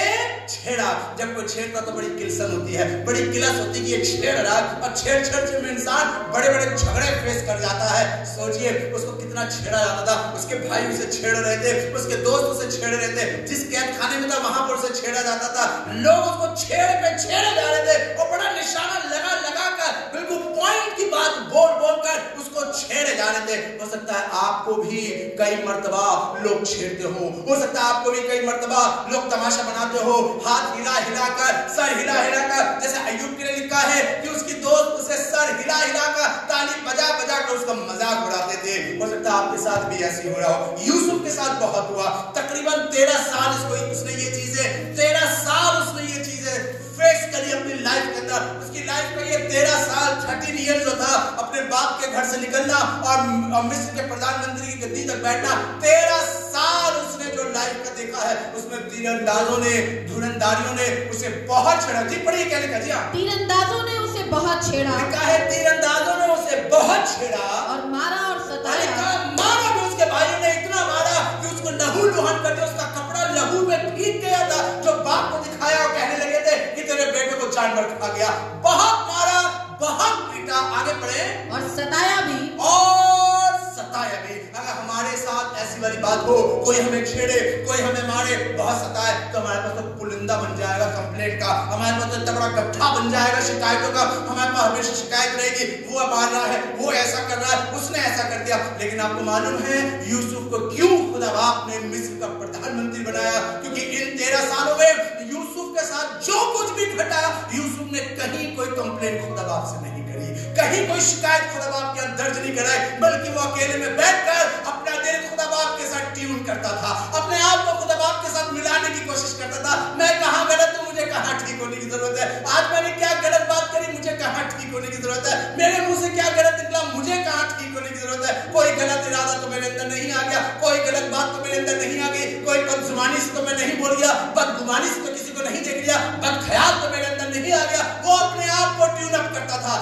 छेड़ा। जब कोई छेड़ता तो बड़ी किलसन होती है, बड़ी किलस होती है कि ये छेड़ रहा, और छेड़ में इंसान बड़े बड़े झगड़े फेस कर जाता है। सोचिए उसको कितना छेड़ा जाता था। उसके भाई उसे छेड़ रहे थे, उसके दोस्त उसे छेड़ रहे थे, जिस कैद खाने में था वहां पर उसे छेड़ा जाता था। लोग उसको छेड़े पे छेड़े जा रहे थे, और बड़ा निशाना लगा लगा कर बिल्कुल पॉइंट की बात बोल बोलकर उसको छेड़े जा रहे थे। हो सकता है आपको भी कई मर्तबा लोग छेड़ते हो सकता है आपको भी कई मर्तबा लोग तमाशा बनाते हो, हाथ हिला हिलाकर, सर हिला हिलाकर, जैसे अय्यूब के लिए लिखा है कि उसकी दोस्त उसे सर हिला हिलाकर, ताली बजा बजा कर उसका मजाक उड़ाते थे। हो सकता है आपके साथ भी ऐसी हो रहा हो। यूसुफ के साथ बहुत हुआ। तकरीबन 13 साल उसने ये चीजें 13 साल उसने ये चीजें फेस करी अपनी लाइफ के अंदर। उसकी लाइफ में ये 13 साल 13 ईयर जो था अपने बाप के घर से निकलना और मिस्र के प्रधानमंत्री की गद्दी तक बैठना, 13 साल उसने जो लाइफ का देखा है उसमें तीरंदाजों ने, धुरंधारियों ने उसे बहुत छेड़ा। जी पढ़िए क्या लिखा जी?
तीरंदाजों ने उसे बहुत छेड़ा।
लिखा है तीरंदाजों ने उसे बहुत छेड़ा
और मारा और सताया।
मारा भी, उसके भाइयों ने इतना मारा कि उसको लहू लुहान कर दिया। उसका कपड़ा लहू में भीग गया था, जो बाप को दिखाया और कहने लगे थे कि तेरे बेटे को जानवर खा गया। बहुत मारा, बहुत पीटा। आगे बढ़े।
और सताया भी।
और सताया भी। अगर हमारे साथ ऐसी वाली बात हो, कोई हमें छेड़े, कोई हमें मारे, बहुत सताए, तो हमारे पास तो पुलिंदा बन जाएगा कंप्लेंट का, हमारे पास तो इतना बड़ा गड्ढा बन जाएगा शिकायतों का। हमारे पास हमेशा शिकायत रहेगी, वो मार रहा है, वो ऐसा कर रहा है, उसने ऐसा कर दिया। लेकिन आपको मालूम है यूसुफ को क्यों खुदा बाप ने मिस्र का प्रधानमंत्री बनाया? क्योंकि इन 13 सालों में यूसुफ के साथ जो कुछ भी घटा, यूसुफ ने कहीं कोई कंप्लेंट खुदा बाप से नहीं करी, कहीं कोई शिकायत खुदा बाप के दर्ज नहीं कराई, बल्कि वो अकेले में बैठकर अपना दिल खुदा बाप के साथ ट्यून करता था, अपने आप को खुदा बाप के साथ मिलाने की कोशिश करता था। मैं कहां गलत हूं, मुझे कहां ठीक होने की जरूरत है, आज मैंने क्या गलत बात करी, मुझे कहां ठीक होने की जरूरत है, मेरे मुंह से क्या गलत निकला, मुझे कहां ठीक होने की जरूरत है। कोई गलत इरादा तो मेरे अंदर नहीं आ गया, कोई गलत बात तो मेरे अंदर नहीं आ गई, कोई बदजुबानी से तो मैं नहीं बोल गया, बदगुमानी से तो किसी को नहीं देख लिया, बदख्याल तो मेरे अंदर नहीं आ गया। वो अपने आप को ट्यून अप करता था।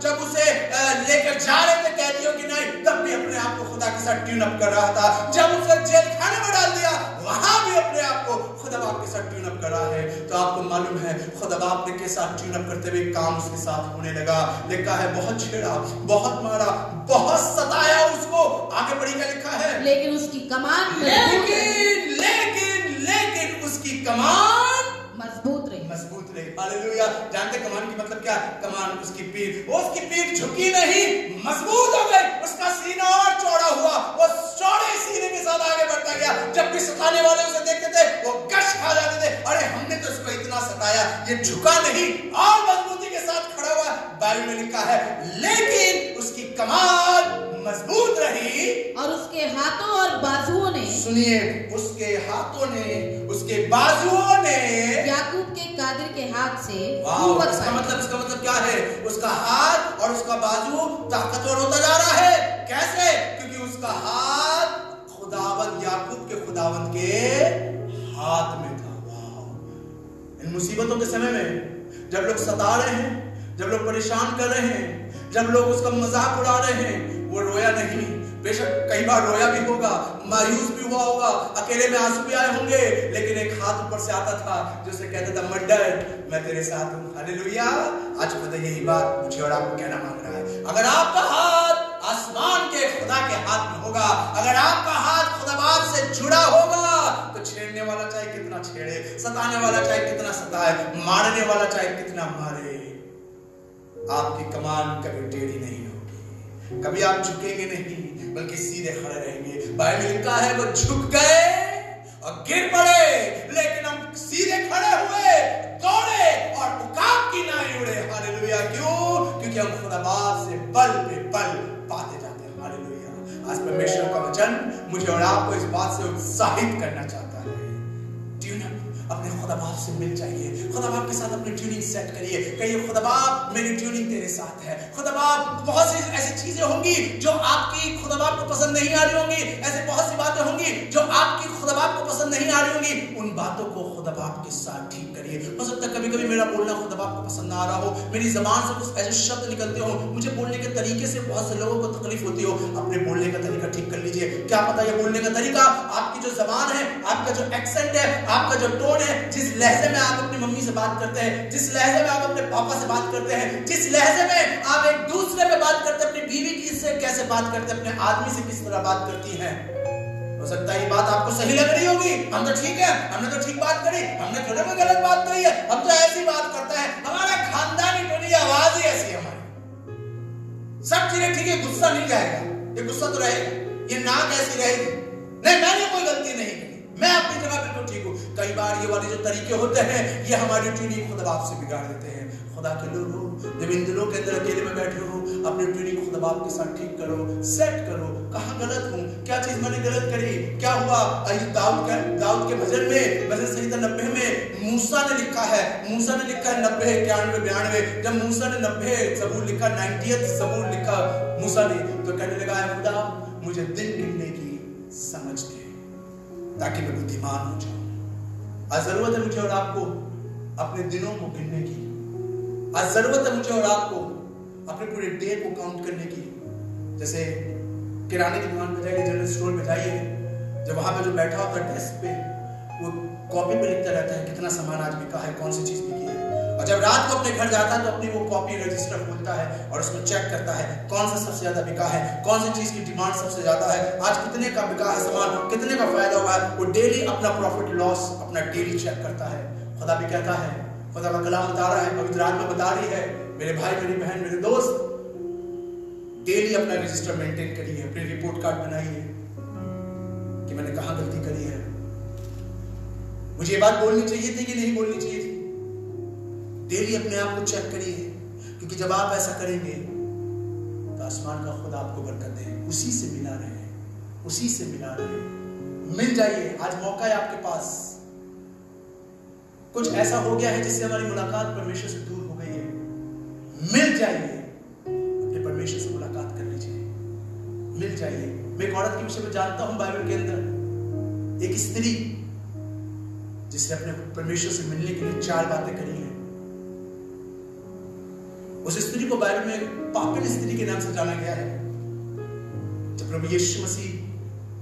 जब उसे लेकर जा रहे थे कैदियों की नहीं, तब भी अपने आप को खुदा के साथ ट्यून अप कर रहा था। जब उसे जेल खाने में डाल दिया, वहां भी अपने आप को खुदा बाप के साथ ट्यून अप कर रहा है। तो आपको मालूम है खुदा बाप के साथ ट्यून अप करते हुए काम उसके साथ होने लगा। लिखा है बहुत छेड़ा, बहुत मारा, बहुत सताया उसको। आगे बढ़ी क्या लिखा है?
लेकिन उसकी कमान
लेकिन उसकी कमान
मजबूत रही।
मजबूत रही। हालेलुया। जानते कमान की मतलब क्या? कमान उसकी पीठ झुकी नहीं, मजबूत हो गई। उसका सीना और चौड़ा हुआ, वो चौड़े सीने के साथ आगे बढ़ता गया। जब भी सताने वाले उसे देखते थे वो गश खा जाते थे, अरे हमने तो इसको इतना सताया, ये झुका नहीं और मजबूती के साथ खड़ा हुआ। बाइबल में लिखा है लेकिन उसकी कमान मजबूत रही
और उसके हाथों और बाजुओं ने,
सुनिए, उसके हाथों ने, उसके बाजुओं ने
याकूब के कादिर के हाथ से
इसका मतलब क्या है? उसका हाथ और उसका बाजू ताकतवर होता जा रहा है। कैसे? क्योंकि उसका हाथ खुदावंद, याकूब के खुदावंद के हाथ में था। वाह! इन मुसीबतों के समय में जब लोग सता रहे हैं, जब लोग परेशान कर रहे हैं, जब लोग उसका मजाक उड़ा रहे हैं, वो रोया नहीं। बेशक कई बार रोया भी होगा, मायूस भी हुआ होगा, अकेले में आंसू भी आए होंगे, लेकिन एक हाथ ऊपर से आता था जो उसे कहता था मत डर, मैं तेरे साथ हूं। हालेलुया। आज खुदा यही बात मुझे और आपको कहना मांग रहा है। अगर आपका हाथ आसमान के खुदा के हाथ में होगा, अगर आपका हाथ खुदा बाप से जुड़ा होगा, तो छेड़ने वाला चाहे कितना छेड़े, सताने वाला चाहे कितना सताए, मारने वाला चाहे कितना मारे, आपकी कमान कभी टेढ़ी नहीं होगी, कभी आप झुकेंगे नहीं, बल्कि सीधे खड़े रहेंगे। बाइबल में लिखा है वो झुक गए और गिर पड़े, लेकिन हम सीधे खड़े हुए, दौड़े और उकाब की नाई उड़े। हालेलुया। क्यों? क्योंकि हम खुदा बाप से पल पे पल पाते जाते हैं। हालेलुया। आज परमेश्वर का वचन मुझे और आपको इस बात से उत्साहित करना चाहता है। ट्यून अपने खुदा बाप से मिल जाइए, खुदा बाप के साथ अपनी ट्यूनिंग सेट करिए। कहिए खुदा बाप मेरी ट्यूनिंग तेरे साथ है। खुदा बाप, बहुत सी ऐसी चीजें होंगी जो आपकी खुदा बाप को पसंद नहीं आ रही होंगी, ऐसे बहुत सी बातें होंगी जो आपकी खुदा बाप को पसंद नहीं आ रही होंगी, उन बातों को खुदा बाप के साथ ठीक करिए। हो सकता है कभी कभी मेरा बोलना खुदा बाप को पसंद ना आ रहा हो, मेरी जबान से कुछ ऐसे शब्द निकलते हो, मुझे बोलने के तरीके से बहुत से लोगों को तकलीफ होती हो, अपने बोलने का तरीका ठीक कर लीजिए। क्या पता ये बोलने का तरीका, आपकी जो जबान है, आपका जो एक्सेंट है, आपका जो टोन है, जिस लहजे में आप अपनी मम्मी से बात करते हैं, जिस लहजे में आप अपने पापा से बात करते हैं, जिस लहजे में आप एक दूसरे पे बात करते हैं, अपनी बीवी की से कैसे बात करते हैं, अपने आदमी से किस तरह बात करती हैं। हो सकता है ये बात आपको सही लग रही होगी, हम तो ठीक है, हमने तो ठीक बात करी, हमने थोड़े में गलत बात कही है, हम तो ऐसी बात करते हैं, हमारा की आवाज ही ऐसी है हमारी। सब चीजें ठीक है, गुस्सा नहीं जाएगा, ये गुस्सा तो रहेगा, ये नाक ऐसी रहेगी, नहीं मैंने कोई गलती नहीं की, मैं अपनी जगह बिल्कुल ठीक हूँ। कई बार ये वाले जो तरीके होते हैं ये हमारी ट्यूनिंग खुद बाप से बिगाड़ देते हैं। खुदा के लोगों, जब इन दिलों के अंदर अकेले में बैठे हो, अपनी ट्यूनिंग खुद बाप के साथ ठीक करो, सेट करो, कहाँ गलत हूँ, क्या चीज मैंने गलत करी, क्या हुआ। दाऊद के भजन में, भजन संहिता 90 में मूसा ने लिखा है 90, 91, 92, जब मूसा ने 90 ज़बूर लिखा, 90th ज़बूर लिखा मूसा ने, तो कहने लगा है खुदा मुझे दिन गिनने की समझ दे ताकि मैं बुद्धिमान हो जाऊं। आज जरूरत है मुझे और आपको अपने दिनों को गिनने की, आज जरूरत है मुझे और आपको अपने पूरे डे को काउंट करने की। जैसे किराने की दुकान पे जाइए, जनरल स्टोर पे जाइए, जब वहां पे जो बैठा होता है डेस्क पे, वो कॉपी पे लिखता रहता है कितना सामान आज बिका है, कौन सी चीज बिकी है। और जब रात को अपने घर जाता है तो अपनी वो कॉपी रजिस्टर खोलता है और उसमें चेक करता है कौन सा सबसे ज्यादा बिका है, कौन सी चीज की डिमांड सबसे ज्यादा है, आज कितने का बिका है सामान, कितने का फायदा हुआ है। वो डेली अपना प्रॉफिट लॉस अपना डेली चेक करता है। खुदा भी कहता है, खुदा का कलाम बता रहा है, पवित्र आत्मा बता रही है, मेरे भाई मेरी बहन मेरे दोस्त, डेली अपना रजिस्टर मेंटेन करिए, अपनी रिपोर्ट कार्ड बनाइए कि मैंने कहां गलती करी है, मुझे ये बात बोलनी चाहिए थी कि नहीं बोलनी चाहिए थी। डेली अपने आप को चेक करिए, क्योंकि जब आप ऐसा करेंगे तो आसमान का खुदा आपको बरकत दे, उसी से मिला रहे, उसी से मिला रहे, मिल जाइए। आज मौका है आपके पास। कुछ ऐसा हो गया है जिससे हमारी मुलाकात परमेश्वर से दूर हो गई है, मिल जाइए, अपने परमेश्वर से मुलाकात कर लीजिए, मिल जाइए। मैं एक औरत के विषय में जानता हूं बाइबल के अंदर, एक स्त्री जिसने अपने परमेश्वर से मिलने के लिए 4 बातें करी हैं। उस स्त्री को बाइबल में पापिन स्त्री के नाम से जाना गया है। जब प्रभु यीशु मसीह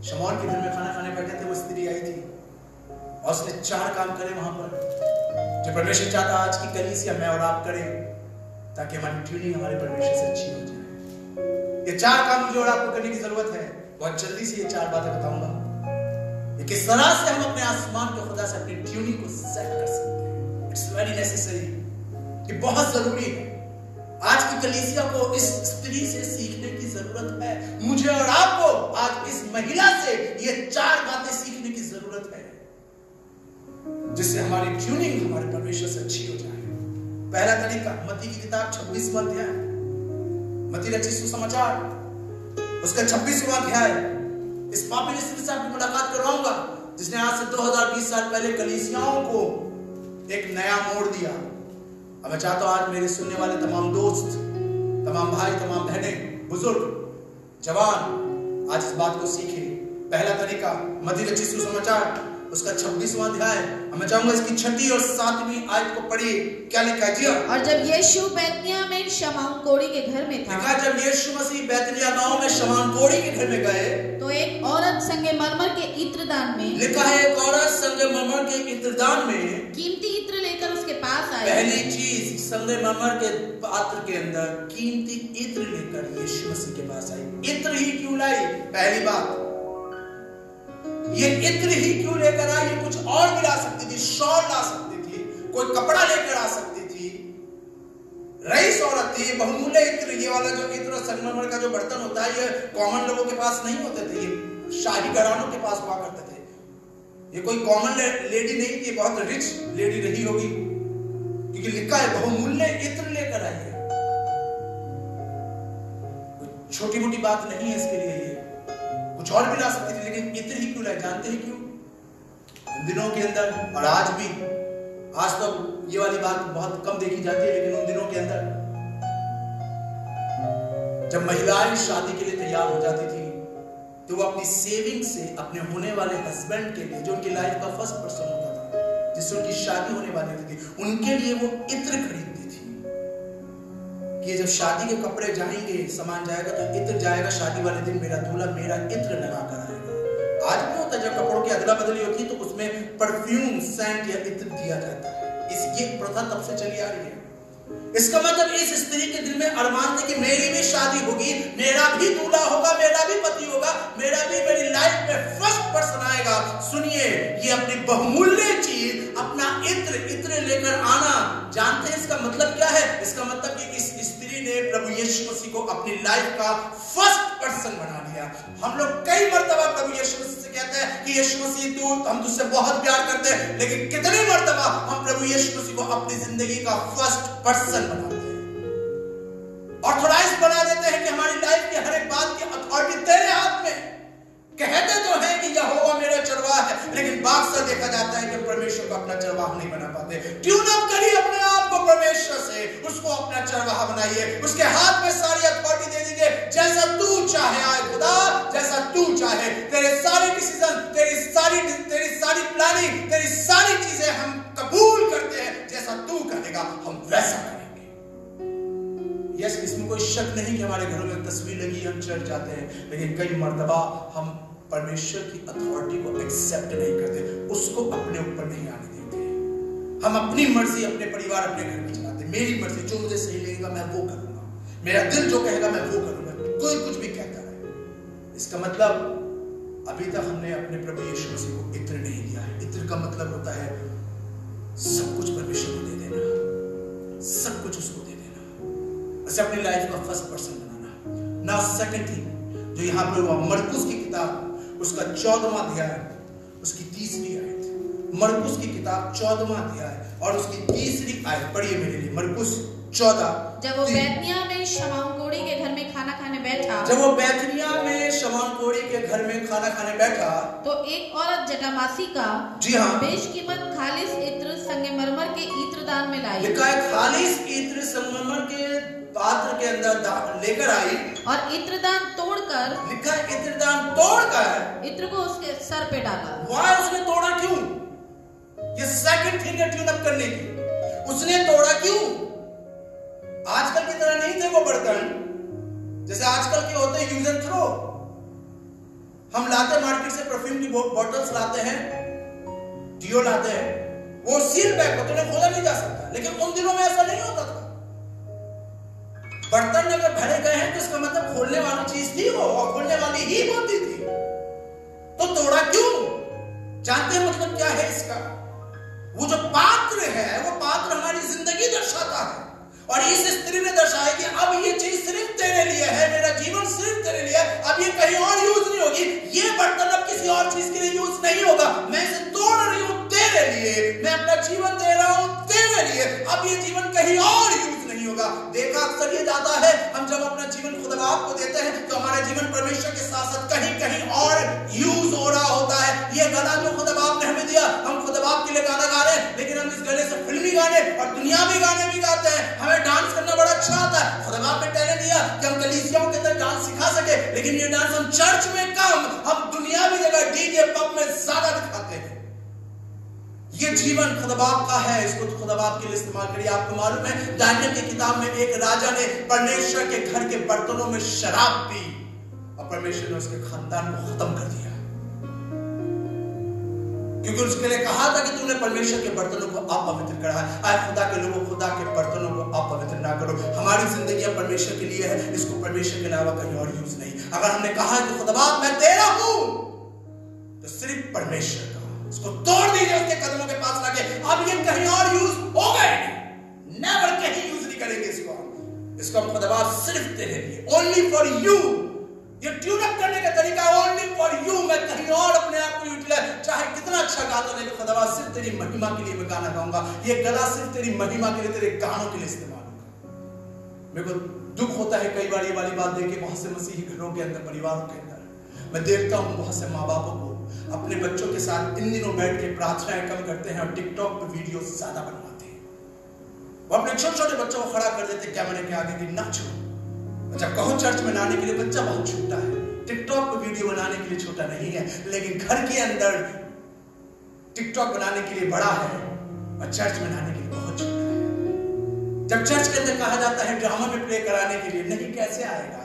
शमौन के घर में खाना खाने बैठे थे, वो स्त्री आई थी और उसने 4 काम करे वहां पर, जो परमेश्वर चाहता आज की कलीसिया में और आप करें, ताकि हमारी ट्यूनिंग हमारे परमेश्वर से अच्छी हो जाए। ये 4 काम मुझे और आपको करने की जरूरत है। बहुत जल्दी से ये 4 बातें बताऊंगा, किस तरह से हम अपने आसमान के खुदा से अपनी ट्यूनिंग को सेट कर सकते हैं। इट्स वेरी नेसेसरी, ये बहुत जरूरी है। आज की कलीसिया को इस स्त्री से सीखने की जरूरत है। मुझे और आपको आज इस महिला से ये 4 बातें सीखने की जरूरत है, जिससे हमारी ट्यूनिंग हमारे परमेश्वर से अच्छी हो जाए। पहला तरीका, मत्ती की किताब 26वां अध्याय, मत्ती रचित सुसमाचार उसका 26वां अध्याय। इस पापी स्त्री से आपकी मुलाकात करवाऊंगा जिसने आज से 2020 साल पहले कलीसियाओं को एक नया मोड़ दिया। अब मैं चाहता हूं आज मेरे सुनने वाले तमाम दोस्त, तमाम भाई, तमाम बहनें, बुजुर्ग, जवान आज इस बात को सीखे। पहला तरीका, मत्ती रचित सुसमाचार उसका 26वां अध्याय, मैं चाहूंगा इसकी 6ठी और 7वीं आयत को पढ़िए। क्या लिखा है जी?
और जब यीशु बैतनिय्याह में शमौन कोढ़ी के घर में था,
जब यीशु मसीह बैतनिय्याह गांव में शमौन कोढ़ी के घर में गए,
तो एक औरत संगमरमर के इत्रदान में,
लिखा है एक औरत संगमरमर के इत्रदान में
कीमती इत्र लेकर उसके पास आई।
पहली चीज, संगमरमर के पात्र के अंदर कीमती इत्र लेकर यीशु मसीह के पास आई। इत्र ही क्यों लाई? पहली बात, ये इत्र ही क्यों लेकर आई? ये कुछ और भी ला सकती थी, शॉल ला सकती थी, कोई कपड़ा लेकर आ सकती थी। रईस औरत थी, बहुमूल्य इत्र, ये वाला जो इत्र संगमरमर का जो बर्तन होता है, ये कॉमन लोगों के पास नहीं होते थे, ये शाही घरानों के पास हुआ करते थे। ये कोई कॉमन लेडी नहीं थी, बहुत रिच लेडी रही होगी, क्योंकि लिखा है बहुमूल्य इत्र लेकर आई है। छोटी मोटी बात नहीं है इसके लिए, ये कुछ और भी ला सकती थी, लेकिन इत्र ही क्यों लाए? जानते हैं क्यों? उन दिनों के अंदर और आज भी, आज तो ये वाली बात बहुत कम देखी जाती है, लेकिन उन दिनों के अंदर जब महिलाएं शादी के लिए तैयार हो जाती थी तो वो अपनी सेविंग से अपने होने वाले हस्बैंड के लिए, जो उनकी लाइफ का फर्स्ट पर्सन होता था, जिससे उनकी शादी होने वाली होती थी, उनके लिए वो इत्र खरीदती थी कि जब शादी के कपड़े जाएंगे, सामान जाएगा तो इत्र जाएगा, शादी वाले दिन मेरा दूल्हा मेरा इत्र लगा कर आएगा। आज भी होता है, जब कपड़ों की अदला बदली होती है तो उसमें परफ्यूम, सेंट या इत्र दिया जाता है। ये प्रथा तब से चली आ रही है। इसका मतलब इस स्त्री के दिल में अरमान थे कि मेरी भी शादी होगी, मेरा भी दूल्हा होगा, मेरा भी पति होगा, मेरा भी मेरी लाइफ में फर्स्ट पर्सन आएगा, सुनिए, ये अपनी बहुमूल्य चीज, अपना इत्र लेकर आना, जानते हैं इसका मतलब क्या है? इसका मतलब कि इस स्त्री ने प्रभु यीशु मसीह को अपनी लाइफ का फर्स्ट पर्सन बना लिया। हम लोग कई मर्तबा प्रभु यीशु मसीह से कहते हैं कि यीशु मसीह हम तुझसे बहुत प्यार करते हैं, लेकिन कितनी मर्तबा हम प्रभु यीशु मसीह को अपनी जिंदगी का फर्स्ट पर्सन बनाते हैं, ऑथोराइज बना देते हैं कि हमारी लाइफ की हर एक बात की अथॉरिटी तेरे हाथ में। कहते तो हैं कि यहोवा मेरा चरवाह है, लेकिन अक्सर देखा जाता है कि परमेश्वर को अपना चरवाह नहीं बना पाते। ट्यून अप करिए अपने आप को परमेश्वर से, उसको अपना चरवाह बनाइए, उसके हाथ में सारी अथॉरिटी दे दीजिए। जैसा तू चाहे आए खुदा, जैसा तू चाहे, तेरे सारे डिसीजन, तेरी सारी प्लानिंग, तेरी सारी चीजें हम कबूल करते हैं। जैसा तू करेगा हम वैसा करेंगे। यस, इसमें कोई शक नहीं कि हमारे घरों में तस्वीर लगी, हम चर्च जाते हैं, लेकिन कई मर्तबा हम परमेश्वर की अथॉरिटी को एक्सेप्ट नहीं करते, उसको अपने ऊपर नहीं आने देते। हम अपनी मर्जी अपने परिवार, अपने घर में चलाते। मेरी मर्जी, जो मुझे सही लगेगा मैं वो करूंगा, मेरा दिल जो कहेगा मैं वो करूंगा, कोई कुछ भी कहता रहे। इसका मतलब अभी तक हमने अपने प्रभु यीशु मसीह को इत्र नहीं दिया है। इत्र का मतलब होता है सब कुछ परमेश्वर को दे देना, सब कुछ उसको दे देना, उसे अपनी लाइफ का फर्स्ट पर्सन बनाना। नाउ सेकंड थिंग जो यहाँ पे मरकुस की किताब उसका 14वां अध्याय उसकी 3री आयत, मरकुस की किताब 14वां अध्याय और उसकी 3री आयत पढ़िए मेरे लिए। मरकुस 14।
जब वो बैतनिय्याह में शमौन कोढ़ी के घर में खाना खाने बैठा,
जब वो बैतनिय्याह में शमौन कोढ़ी के घर में खाना खाने बैठा,
तो एक औरत जटामासी का,
जी हाँ,
बेशकीमत खालिस इत्र संगमरमर के इत्रदान में लाई।
लिखा है खालिस इत्र संगमरमर के पात्र के अंदर लेकर आई, और
इत्रदान तोड़कर,
लिखा है इत्रदान तोड़कर
इत्र को उसके सर पे डाला।
वाह, उसने तोड़ा क्यों? ये सेकंड थिंग है ट्यून अप करने की। उसने तोड़ा क्यों? आजकल की तरह नहीं थे वो बर्तन, जैसे आजकल के होते हैं यूज एंड थ्रो। हम लाते मार्केट से परफ्यूम की बॉटल्स लाते हैं, डियो लाते हैं, वो सील पैक होते हैं, खोला नहीं जा सकता। लेकिन उन दिनों में ऐसा नहीं होता था। बर्तन अगर भरे गए हैं तो इसका मतलब खोलने वाली चीज थी वो, और खोलने वाली ही होती थी। तो तोड़ा क्यों? जानते हैं मतलब क्या है इसका? वो जो पात्र है, वो पात्र हमारी जिंदगी दर्शाता है, और इस स्त्री ने दर्शाया कि अब ये चीज सिर्फ तेरे लिए है, मेरा जीवन सिर्फ तेरे लिए है, अब ये कहीं और यूज नहीं होगी, ये बर्तन अब किसी और चीज के लिए यूज नहीं होगा, मैं इसे तोड़ रही हूं तेरे लिए, मैं अपना जीवन दे रहा हूं तेरे लिए, अब ये जीवन कहीं और यूज नहीं होगा। देखा अक्सर ये जाता है, हम जब अपना जीवन खुदा को देते हैं तो हमारा जीवन परमेश्वर के साथ साथ कहीं कहीं और यूज हो रहा होता है। ये गला जो खुदा ने हमें दिया, हम खुदा के लिए गाना गा रहे हैं, लेकिन हम इस गले से फिल्मी गाने और दुनियावी गाने भी गाते हैं। हमें डांस करना बड़ा अच्छा आता है, खुदा ने टैलेंट दिया कि हम कलीसियाओं के अंदर डांस सिखा सके, लेकिन ये डांस हम चर्च में कम, हम दुनियावी जगह डीजे पब में ज्यादा दिखाते हैं। ये जीवन खुदाबाप का है, इसको खुदाबाप के लिए इस्तेमाल करिए। आपको मालूम है दानियल की किताब में एक राजा ने परमेश्वर के घर के बर्तनों में शराब पी और परमेश्वर ने उसके खानदान को खत्म कर दिया, क्योंकि उसके लिए कहा था कि तूने परमेश्वर के बर्तनों को अपवित्र करा है। आए खुदा के लोगों, खुदा के बर्तनों को अपवित्र ना करो। हमारी जिंदगी परमेश्वर के लिए है, इसको परमेश्वर के अलावा कहीं और यूज नहीं। अगर हमने कहा कि खुदाबाप मैं तेरा हूं, तो सिर्फ परमेश्वर का, उसको तोड़ दीजिए उसके कदमों के पास लाके। अब ये कहीं और यूज होगा ही नहीं, नेवर कहीं यूज नहीं करेंगे इसको हम खुदाबाप सिर्फ तेरे लिए, ओनली फॉर यू। ये ट्यून अप करने का तरीका ओनली फॉर यू। मैं कहीं और अपने आप को यूटिलाइज, चाहे कितना अच्छा गाता नहीं, खुदाबा सिर्फ तेरी महिमा के लिए मैं गाना गाऊंगा। ये गला सिर्फ तेरी महिमा के लिए, तेरे गानों के लिए इस्तेमाल होगा। मेरे को दुख होता है कई बार ये वाली बात देख के, बहुत से मसीही घरों के अंदर, परिवारों के अंदर मैं देखता हूँ बहुत से माँ बापों को अपने बच्चों के साथ इन दिनों बैठ के प्रार्थनाएं कम करते हैं और टिकटॉक पे वीडियो ज्यादा बनवाते हैं। वो अपने छोटे छोटे बच्चों को खड़ा कर देते कैमरे के आगे कि नाचो। अच्छा, कहो चर्च में आने के लिए बच्चा बहुत छोटा है, टिकटॉक पे वीडियो बनाने के लिए छोटा नहीं है, लेकिन घर के अंदर टिकटॉक बनाने के लिए बड़ा है और चर्च में आने के लिए बहुत छोटा है। जब चर्च के अंदर कहा जाता है ड्रामा में प्ले कराने के लिए, नहीं कैसे आएगा,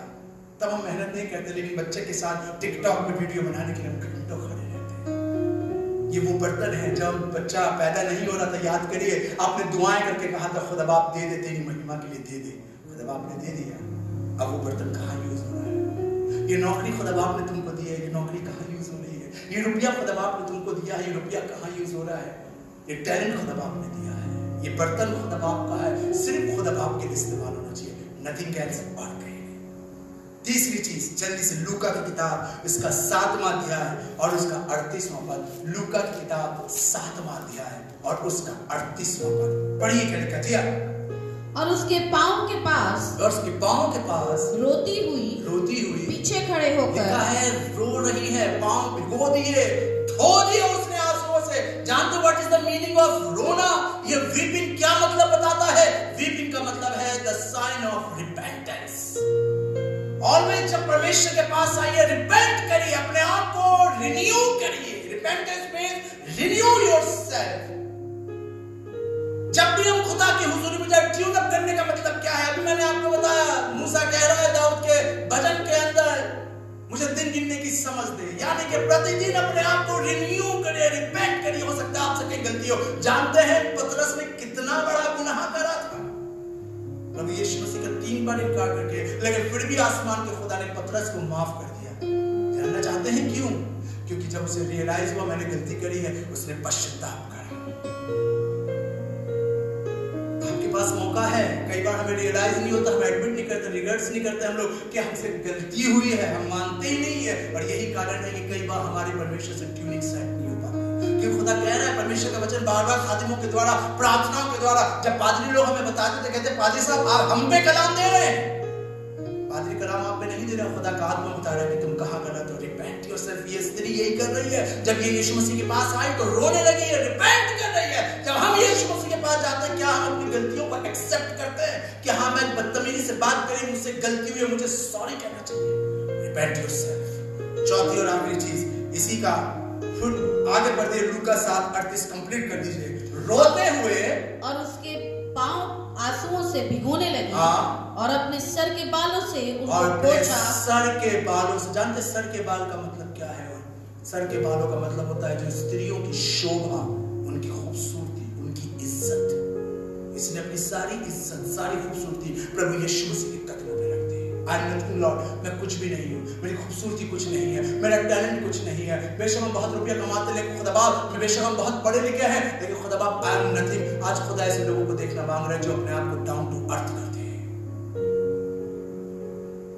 तब हम मेहनत नहीं करते, लेकिन बच्चे के साथ टिकटॉक पे वीडियो बनाने के लिए हम घंटों खड़े रहते हैं। ये वो बर्तन है, जब बच्चा पैदा नहीं हो रहा था, याद करिए, आपने दुआएं करके कहा था खुदा बाप दे दे, तेरी महिमा के लिए दे दे, खुदा बाप ने दे दिया। अब वो बर्तन कहाँ यूज हो रहा है? ये नौकरी खुदा बाप ने तुमको दी है, ये नौकरी कहाँ यूज हो रही है? ये रुपया खुदा बाप ने तुमको दिया है, ये रुपया कहाँ यूज हो रहा है? ये टैलेंट खुदा बाप ने दिया है, ये बर्तन खुदा बाप का है, सिर्फ खुदा बाप के लिए इस्तेमाल होना चाहिए, नथिंग एल्स और कहीं नहीं। तीसरी चीज, जल्दी से लूका की किताब इसका 7वां अध्याय और उसका 38वां पद। लूका की किताब 7वां अध्याय और उसका 38वां पद पढ़िए क्या लिखा दिया।
और उसके पाँव के पास रोती हुई पीछे खड़े होकर
है, रो रही है, पाँव भिगो दिए, धो दिए उसने आंसुओं से। जानते हो what is the meaning of रोना? ये वीपिंग क्या मतलब बताता है? वीपिंग का मतलब है the sign of repentance. Always जब परमेश्वर के पास आइए, रिपेंट करिए, अपने आप को रिन्यू करिए। Repentance means renew yourself. जब भी हम खुदा की हुजूरी में जाए, ट्यून अप करने का मतलब क्या है? अभी मैंने आपको बताया, मूसा कह रहा है दाऊद के भजन के अंदर, मुझे दिन गिनने की समझ दे, यानी कि प्रतिदिन अपने आप को रिन्यू करिए, रिपेंट करिए। हो सकता है आपसे कहीं गलती हो। जानते हैं पतरस ने कितना बड़ा गुनाह करा था? प्रभु यीशु मसीह का 3 बार इनकार करके, लेकिन फिर भी आसमान के खुदा ने पतरस को माफ कर दिया। जानना चाहते हैं क्यों? क्योंकि जब उसे रियलाइज हुआ मैंने गलती करी है, उसने पश्चाताप करा। पास मौका है, कई बार हमें रियलाइज नहीं होता, हम एडमिट नहीं करते, रिग्रेट्स नहीं करते हम लोग कि हमसे गलती हुई है, हम मानते ही नहीं है। और यही कारण है कि कई बार हमारी परमेश्वर से ट्यूनिंग सेट नहीं हो पाती। क्योंकि खुदा कह रहा है, परमेश्वर का वचन बार-बार खादिमों के द्वारा, प्रार्थनाओं के द्वारा, जब पादरी लोग हमें बताते थे, कहते पादरी साहब आप हम पे कलाम दे रहे हैं। पादरी कलाम आप पे नहीं दे रहा, खुदा का आत्मा बता रहा है कि तुम कहां गलत हो। Repent yourself. ये स्त्री यही कर रही है। जब ये यीशु मसीह के पास आई तो रोने लगी है, रिपेंट कर रही है। जब हम यीशु मसीह के पास जाते हैं, क्या हम अपनी गलतियों को एक्सेप्ट करते हैं कि हाँ मैं बदतमीजी से बात करी, मुझसे गलती हुई है, मुझे सॉरी कहना चाहिए। Repent yourself. चौथी और आखिरी चीज इसी का, फिर आगे बढ़ते लूका 7:38 कंप्लीट कर दीजिए। रोते हुए
और उसके पांव आंसुओं से भिगोने लगी। और अपने सर के बालों से उनको पोंछा।
सर के बालों से, जानते सर के बाल का मतलब क्या है? सर के बालों का मतलब होता है जो स्त्रियों की शोभा, उनकी खूबसूरती, उनकी इज्जत। इसने अपनी सारी इज्जत, सारी खूबसूरती प्रभु यीशु मसीह के कदमों में रख दी। आई एम नथिंग लॉर्ड, मैं कुछ भी नहीं हूँ, मेरी खूबसूरती कुछ नहीं है, मेरा टैलेंट कुछ नहीं है। बेशक हम बहुत रुपया कमाते, लेकिन खुदा बाप में बेशक हम बहुत पढ़े लिखे हैं, लेकिन खुदा बाप आई एम नथिंग। आज खुदा ऐसे लोगों को देखना मांग रहे हैं जो अपने आप को डाउन टू अर्थ करते हैं।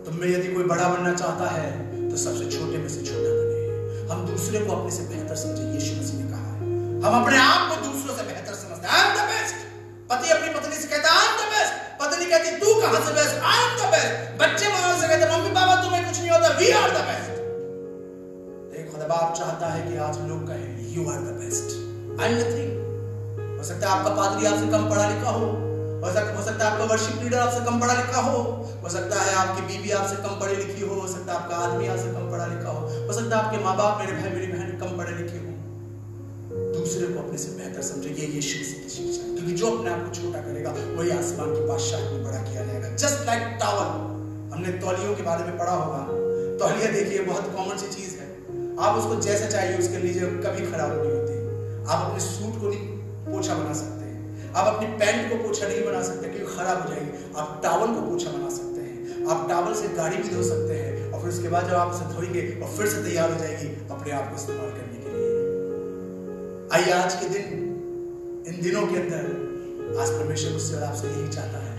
तुम में यदि कोई बड़ा बनना चाहता है तो सबसे छोटे में से छोटा बने। हम दूसरे को अपने से बेहतर समझे, यीशु मसीह ने कहा है। हम अपने आप को दूसरों से बेहतर समझते हैं। I am the best. पति अपनी पत्नी से कहता है आई एम द बेस्ट, पत्नी कहती तू कहां से best? I am the best. बच्चे मां से कहते मम्मी पापा तुम्हें कुछ नहीं होता, वी आर द बेस्ट। लेकिन खुदा बाप चाहता है कि आज लोग कहें you are the best, I am nothing. हो सकता है आपका पादरी आपसे कम पढ़ा लिखा हो सकता है आपका वर्शिप लीडर आपसे कम पढ़ा लिखा हो सकता है आपकी बीवी आपसे कम पढ़ी लिखी हो सकता है आपका आदमी आपसे कम पढ़ा लिखा हो सकता है आपके माँ बाप, मेरे भाई मेरी बहन कम पढ़े लिखे हो। दूसरे को अपने से बेहतर समझे, ये यीशु मसीह की शिक्षा है। क्योंकि जो अपने आप को छोटा करेगा वही आसमान की बादशाह में बड़ा किया जाएगा। जस्ट लाइक टॉवल, हमने तौलियों के बारे में पढ़ा होगा। तौलिया देखिए बहुत कॉमन सी चीज है, आप उसको जैसे चाहिए यूज कर लीजिए, कभी खराब नहीं होती। आप अपने सूट को नहीं पोछा बना सकते, आप अपनी पैंट को पोछा नहीं बना सकते क्योंकि खराब हो जाएगी। आप टॉवल को पोछा बना सकते हैं, आप टॉवल से गाड़ी भी धो सकते हैं और फिर उसके बाद जब आप उसे धोएंगे और फिर से तैयार हो जाएगी अपने आप को इस्तेमाल करने के लिए। आइए आज के दिन, इन दिनों के अंदर आज परमेश्वर मुझसे और आपसे यही चाहता है,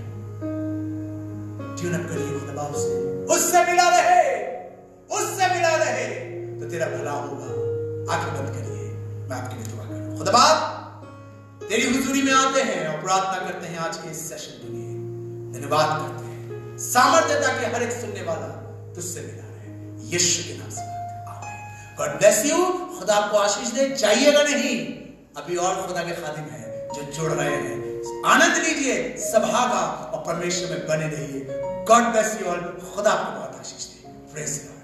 ट्यून अप करिए खुदा बाप से, उससे मिला रहे तो तेरा भला होगा। आंखें बंद करिए, मैं आपके लिए दुआ करूं। खुदा बाप तेरी हुजूरी में आते हैं और प्रार्थना करते हैं आज के इस सेशन के लिए, धन्यवाद करते हैं सामर्थ्य ताकि हर एक सुनने वाला तुझसे मिला रहे, यीशु के नाम से आमीन। God bless you. खुदा आपको आशीष दे। जाइएगा नहीं, अभी और खुदा के खादिम हैं जो जुड़ रहे हैं। आनंद लीजिए सभा का और परमेश्वर में बने रहिए। God bless you all. खुदा आपको बहुत आशीष दे। Praise the Lord.